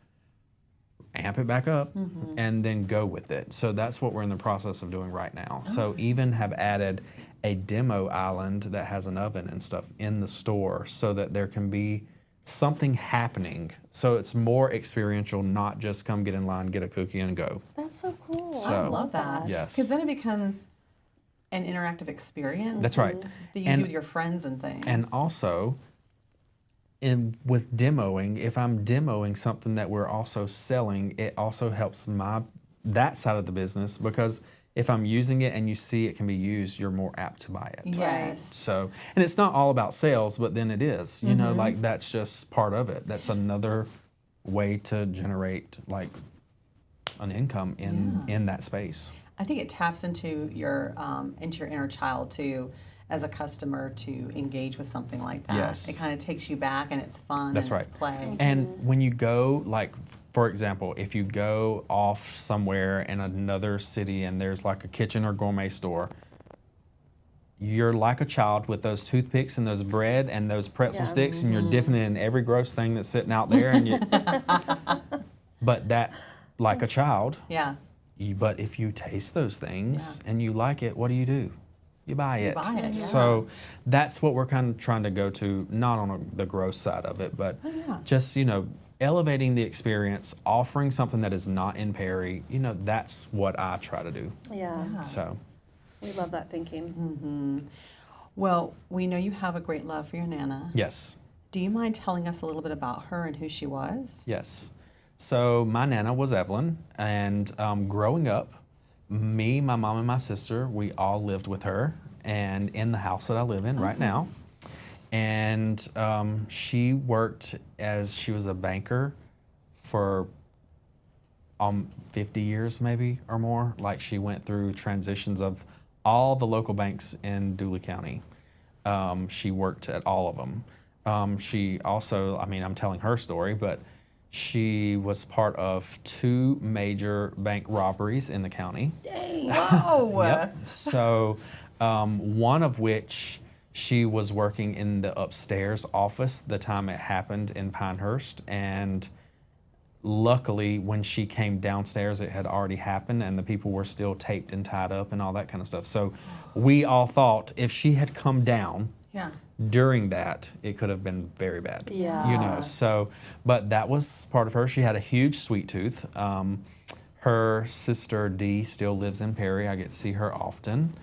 amp it back up and then go with it. So that's what we're in the process of doing right now. So even have added a demo island that has an oven and stuff in the store so that there can be something happening. So it's more experiential, not just come get in line, get a cookie and go. That's so cool. So- I love that. Yes. Because then it becomes an interactive experience. That's right. That you And- do with your friends and things. And also, with demoing, if I'm demoing something that we're also selling, it also helps that side of the business, because if I'm using it and you see it can be used, you're more apt to buy it. yes. So, and it's not all about sales, but then it is, that's just part of it. That's another way to generate an income in that space. I think it taps into your inner child too, as a customer, to engage with something like that. Yes. It kind of takes you back, and it's fun. That's and right. It's play. And when you go, for example, if you go off somewhere in another city and there's a kitchen or gourmet store, you're like a child with those toothpicks and those bread and those pretzel sticks, and you're dipping it in every gross thing that's sitting out there. But that, like a child, Yeah. but if you taste those things and you like it, what do? You buy it. buy it, yeah. So that's what we're kind of trying to go to, not on the gross side of it, but yeah. just, elevating the experience, offering something that is not in Perry, that's what I try to do. Yeah. So, We love that thinking. Well, we know you have a great love for your Nana. yes, Do you mind telling us a little bit about her and who she was? yes. So my Nana was Evelyn, and growing up, me, my mom, and my sister, we all lived with her and in the house that I live in right now. And she worked she was a banker for 50 years maybe or more. Like she went through transitions of all the local banks in Dooley County. She worked at all of them. She also, I mean, I'm telling her story, but she was part of 2 major bank robberies in the county. Whoa. Yep. So one of which she was working in the upstairs office the time it happened in Pinehurst, and luckily when she came downstairs it had already happened and the people were still taped and tied up and all that kind of stuff. So we all thought if she had come down Yeah. during that, it could have been very bad. Yeah. You know, so, but that was part of her. She had a huge sweet tooth. Her sister Dee still lives in Perry. I get to see her often.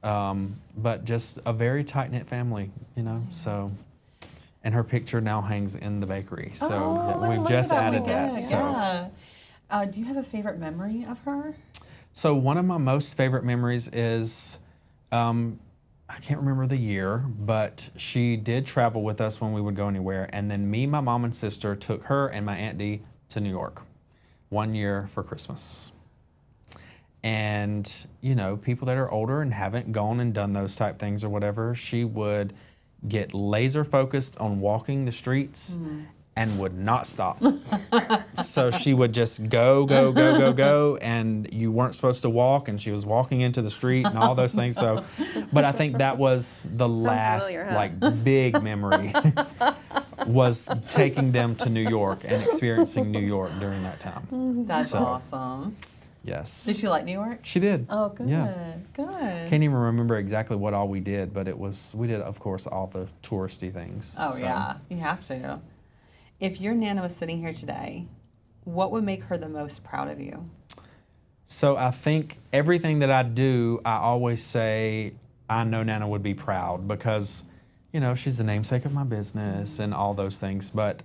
But just a very tight-knit family, you know, so. And her picture now hangs in the bakery. So Oh, we've look just at added we that. did, So. Yeah. Do you have a favorite memory of her? So one of my most favorite memories is, I can't remember the year, but she did travel with us when we would go anywhere. And then me, my mom, and sister took her and my Aunt Dee to New York one year for Christmas. And, you know, people that are older and haven't gone and done those type things or whatever, she would get laser focused on walking the streets and would not stop. So she would just go, and you weren't supposed to walk, and she was walking into the street and all those things. So, but I think that was the last familiar, huh? like big memory was taking them to New York and experiencing New York during that time. That's So. awesome. Yes. Did she like New York? She did. Oh, good. Yeah. Good. Can't even remember exactly what all we did, but we did, of course, all the touristy things. Oh, So. yeah. You have to. If your Nana was sitting here today, what would make her the most proud of you? So I think everything that I do, I always say, I know Nana would be proud because, you know, she's the namesake of my business and all those things. But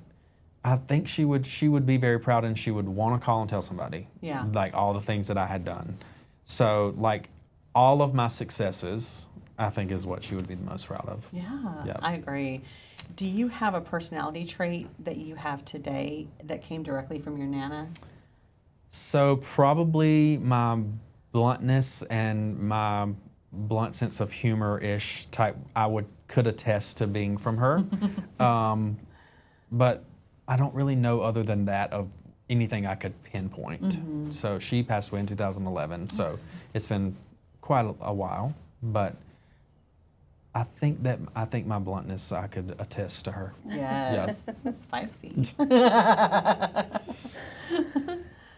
I think she would be very proud, and she would want to call and tell somebody. Yeah. Like all the things that I had done. So like all of my successes, I think is what she would be the most proud of. Yeah, Yeah. I agree. Do you have a personality trait that you have today that came directly from your Nana? So probably my bluntness and my blunt sense of humor-ish type, could attest to being from her. But I don't really know other than that of anything I could pinpoint. So she passed away in 2011, so it's been quite a while. But I think my bluntness, I could attest to her. Yes. Spicy.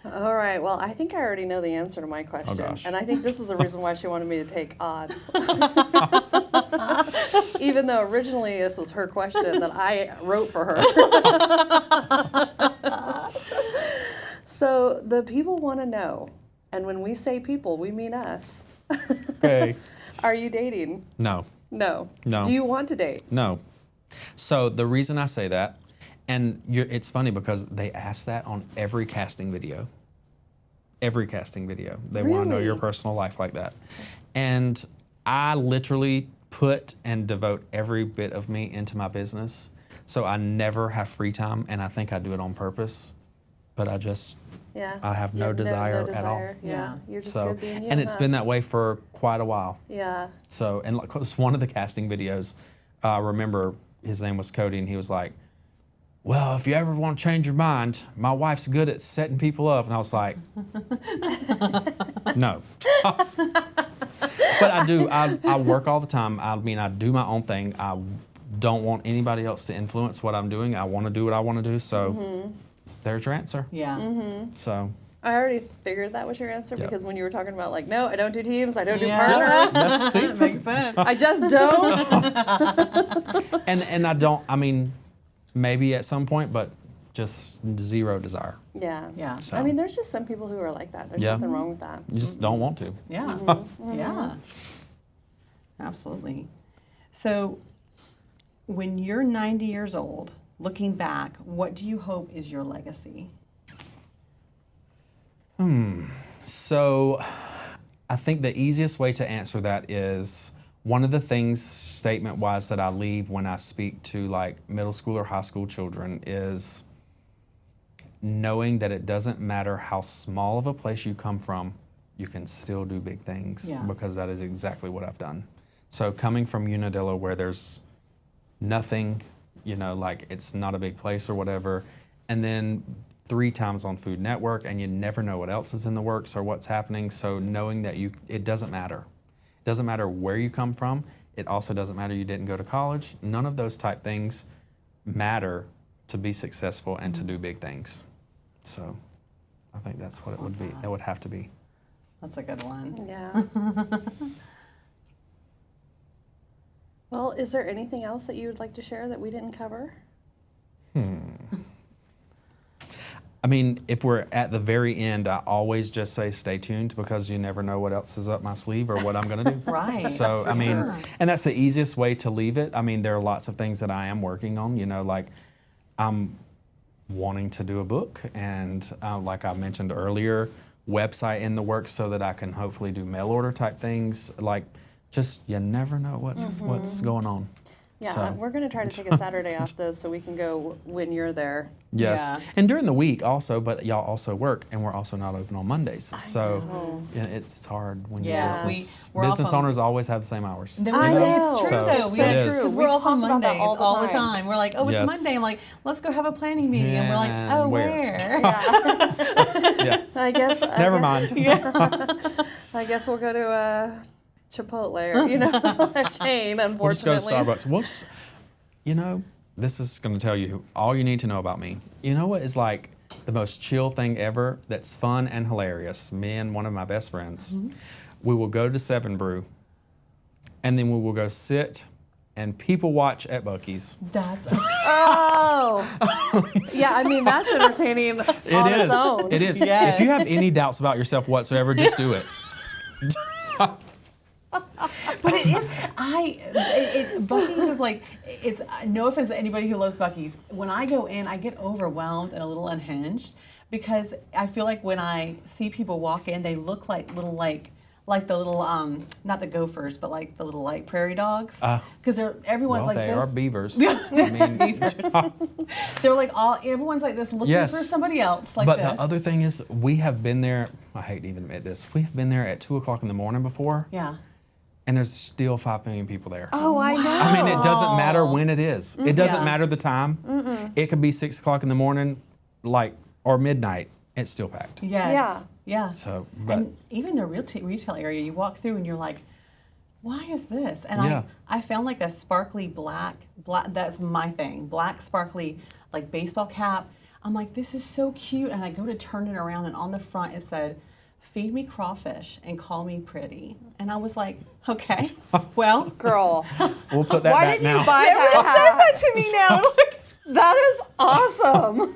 All right. Well, I think I already know the answer to my question. gosh. And I think this is the reason why she wanted me to take odds. Even though originally this was her question that I wrote for her. So the people want to know, and when we say people, we mean us. Okay. Are you dating? No. No. No. Do you want to date? No. So the reason I say that, and it's funny because they ask that on every casting video. Every casting video. They want to know your Really? personal life like that. And I literally put and devote every bit of me into my business. So I never have free time, and I think I do it on purpose. But I Yeah. have no You have desire at all. Yeah. Yeah. You're just So, good being you. and it's huh? been that way for quite a while. Yeah. So, and like, it was one of the casting videos, I remember his name was Cody, and he was like, well, if you ever want to change your mind, my wife's good at setting people up. And I was like, no. But I do. I work all the time. I mean, I do my own thing. I don't want anybody else to influence what I'm doing. I want to do what I want to do. So there's your answer. Yeah. So I already figured that was your answer Yep. because when you were talking about like, no, I don't do teams, I don't do Yeah. partners. that's, see, That makes sense. I just don't. and I don't. I mean, maybe at some point, but just zero desire. Yeah. Yeah. So I mean, there's just some people who are like that. There's Yeah. nothing wrong with that. you just don't want to. Yeah. Yeah. Absolutely. So, when you're 90 years old, looking back, what do you hope is your legacy? So I think the easiest way to answer that is one of the things statement-wise that I leave when I speak to like middle school or high school children is knowing that it doesn't matter how small of a place you come from, you can still do big things, Yeah. because that is exactly what I've done. So coming from Unadilla, where there's nothing, you know, like it's not a big place or whatever, and then 3 times on Food Network, and you never know what else is in the works or what's happening. So knowing that it doesn't matter. It doesn't matter where you come from. It also doesn't matter you didn't go to college. None of those type things matter to be successful and to do big things. So I think that's what it would be. It would have to be. That's a good one. Yeah. Well, is there anything else that you would like to share that we didn't cover? I mean, if we're at the very end, I always just say stay tuned, because you never know what else is up my sleeve or what I'm going to do. Right. So, I mean, and that's the easiest way to leave it. I mean, there are lots of things that I am working on, you know, like I'm wanting to do a book, and like I mentioned earlier, website in the works so that I can hopefully do mail order type things. Like, just you never know what's going on. Yeah, So, we're going to try to take a Saturday off though, so we can go when you're there. yes, Yeah. and during the week also, but y'all also work, and we're also not open on Mondays. So yeah, it's hard when Yeah, you're business. we're off Business on- owners always have the same hours. Then I we- know. It's true So- though. It's We so It is. true. we're We off on talk about that Mondays all the time. We're like, oh, it's Yes. Monday. I'm like, let's go have a planning meeting. And we're like, Yeah, oh, where? where? Yeah, I guess. never mind. I guess we'll go to Chipotle or a chain. Unfortunately. We'll just go to Starbucks. We'll just, you know, this is going to tell you all you need to know about me. You know what is like the most chill thing ever that's fun and hilarious? Me and one of my best friends, we will go to Seven Brew, and then we will go sit and people watch at Buc-ee's. That's Oh. Yeah, I mean that's entertaining on its own. It is. Yes. If you have any doubts about yourself whatsoever, just do it. But it is. Buc-ee's is like, it's no offense to anybody who loves Buc-ee's. When I go in, I get overwhelmed and a little unhinged, because I feel like when I see people walk in, they look like little like the little not the gophers, but like the little like prairie dogs. Because everyone's Well, like they this. are beavers. I mean, They're like everyone's like this looking Yes. for somebody else like but this. the other thing is, we have been there. I hate to even admit this. We've been there at 2:00 in the morning before. Yeah. And there's still 5 million people there. Oh, I know. I mean, it doesn't matter when it is. It doesn't Yeah. matter the time. It could be 6:00 in the morning, or midnight. It's still packed. Yes. Yeah. Yeah. So, but And even the retail area, you walk through and you're like, why is this? And Yeah. I found like a sparkly black, that's my thing, black sparkly like baseball cap. I'm like, this is so cute. And I go to turn it around, and on the front it said, feed me crawfish and call me pretty. And I was like, okay, well. Girl. we'll put that Why back didn't now. you buy Everyone that? says that to me now. Like, That is awesome.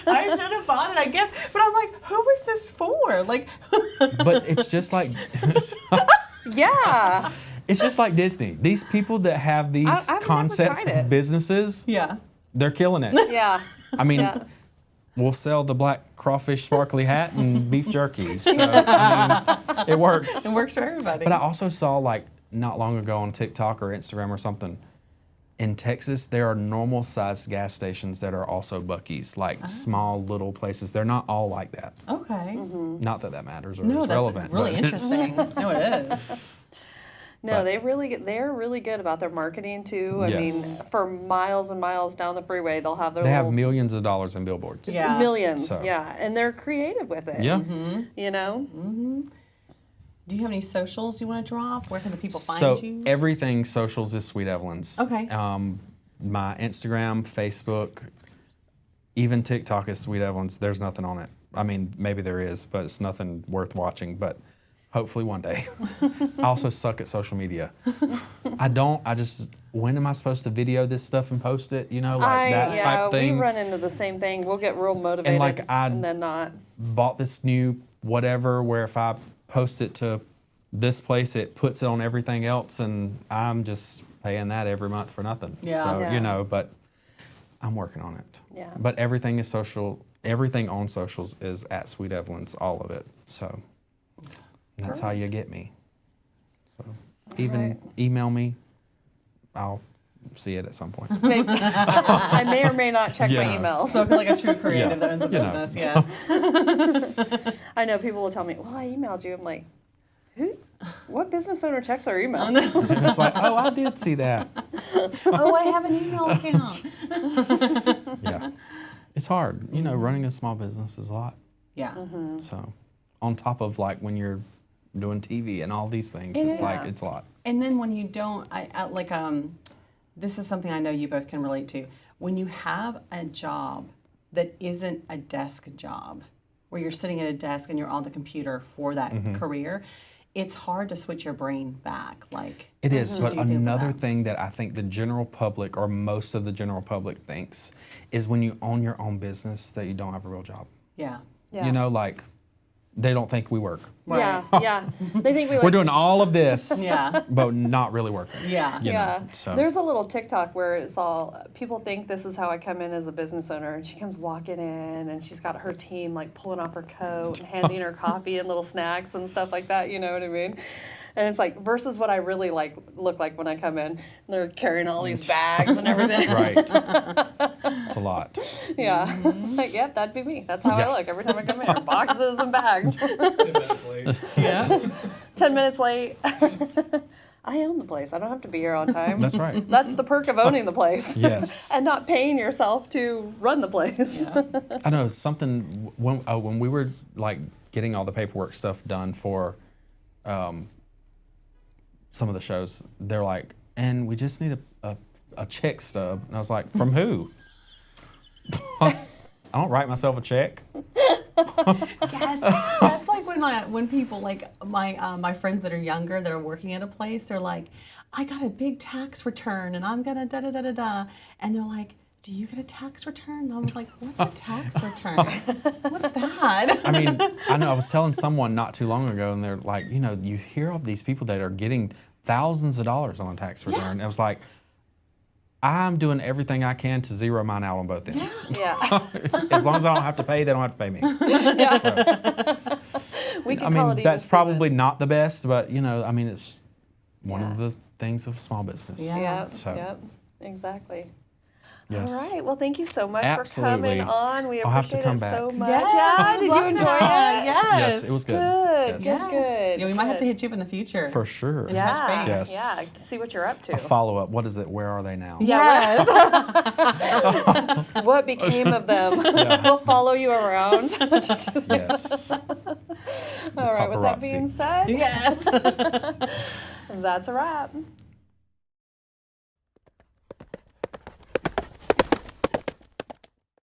I should have bought it, I guess. But I'm like, who is this for? Like, But it's just like Yeah. it's just like Disney. These people that have these I've never concepts tried it. of businesces, yeah. they're killing it. Yeah. I mean, Yeah. we'll sell the black crawfish sparkly hat and beef jerky. So I mean, it works. It works for everybody. But I also saw, like, not long ago on TikTok or Instagram or something, in Texas, there are normal sized gas stations that are also Buc-ee's, like small little places. They're not all like that. Okay. Not that that matters or No, is that's relevant. really but it's- interesting. No, it is. No, But- they're really good about their marketing too. I Yes. mean, for miles and miles down the freeway, they'll have their They have little millions of dollars in billboards. Yeah. millions. So- Yeah, and they're creative with it. Yeah. You know. Do you have any socials you want to drop? Where can the people find So you? everything socials is Sweet Evelyn's. Okay. My Instagram, Facebook, even TikTok is Sweet Evelyn's. There's nothing on it. I mean, maybe there is, but it's nothing worth watching. But hopefully one day. I also suck at social media. I just, when am I supposed to video this stuff and post it? You know, like that type thing. we run into the same thing. We'll get real motivated like, and then not. Bought this new whatever where if I post it to this place, it puts it on everything else, and I'm just paying that every month for nothing. Yeah. So, Yeah. you know, but I'm working on it. Yeah. But everything is social. Everything on socials is at Sweet Evelyn's, all of it. So And that's how you get me. So even email me, I'll see it at some point. I may or may not check my Yeah. emails. So like a true creative Yeah. that owns a You know. business, yes. I know people will tell me, well, I emailed you. I'm like, who? What business owner checks our email? And it's like, oh, I did see that. Oh, I have an email account. Yeah. It's hard. You know, running a small business is a lot. Yeah. So on top of like when you're doing TV and all these things, it's like, it's a lot. And then when you don't, this is something I know you both can relate to. When you have a job that isn't a desk job, where you're sitting at a desk and you're on the computer for that career, it's hard to switch your brain back. Like It is, to but do things like another that. thing that I think the general public or most of the general public thinks is when you own your own business that you don't have a real job. Yeah. Yeah. You know, like they don't think we work. Yeah, yeah. They think we We're like doing all of this, Yeah. but not really working. Yeah. You Yeah. know, so. There's a little TikTok where it's all people think this is how I come in as a business owner, and she comes walking in and she's got her team like pulling off her coat and handing her coffee and little snacks and stuff like that. You know what I mean? And it's like versus what I really like look like when I come in. And they're carrying all these bags and everything. Right. It's a lot. Yeah. Like, yep, that'd be me. That's how Yeah. I look every time I come in here. Boxes and bags. 10 minutes late. Yeah. 10 minutes late. I own the place. I don't have to be here on time. That's right. That's the perk of owning the place. Yes. And not paying yourself to run the place. Yeah. I know something when we were like getting all the paperwork stuff done for some of the shows, they're like, and we just need a check stub. And I was like, from who? I don't write myself a check. Yes, that's like when people like my friends that are younger that are working at a place, they're like, I got a big tax return and I'm gonna da da da da da, and they're like, do you get a tax return? And I was like, what's a tax return? What's that? I mean, I know I was telling someone not too long ago, and they're like, you know, you hear of these people that are getting thousands of dollars on a tax return. I was like, I'm doing everything I can to zero mine out on both ends. Yeah. As long as I don't have to pay, they don't have to pay me. We can I call mean, it that's even probably not the best, but you know, I mean, it's one of the things of small business. Yeah. Yep. So. Yep. Exactly. Yes. All right. Well, thank you so much Absolutely. for coming on. We I'll have to appreciate come it back. so much. Yes, Yeah. I Did you love enjoy that. it? Yes. Yes, it was good. Good. Yes. Good. Yeah, we might have to Good. hit you up in the future. For sure. touch Yeah. base. Yes. Yeah. See what you're up to. A follow up. What is it? Where are they now? Yes. What became of them? We'll follow you around. Yes. All right. With that paparazzi. being said, Yes. that's a wrap.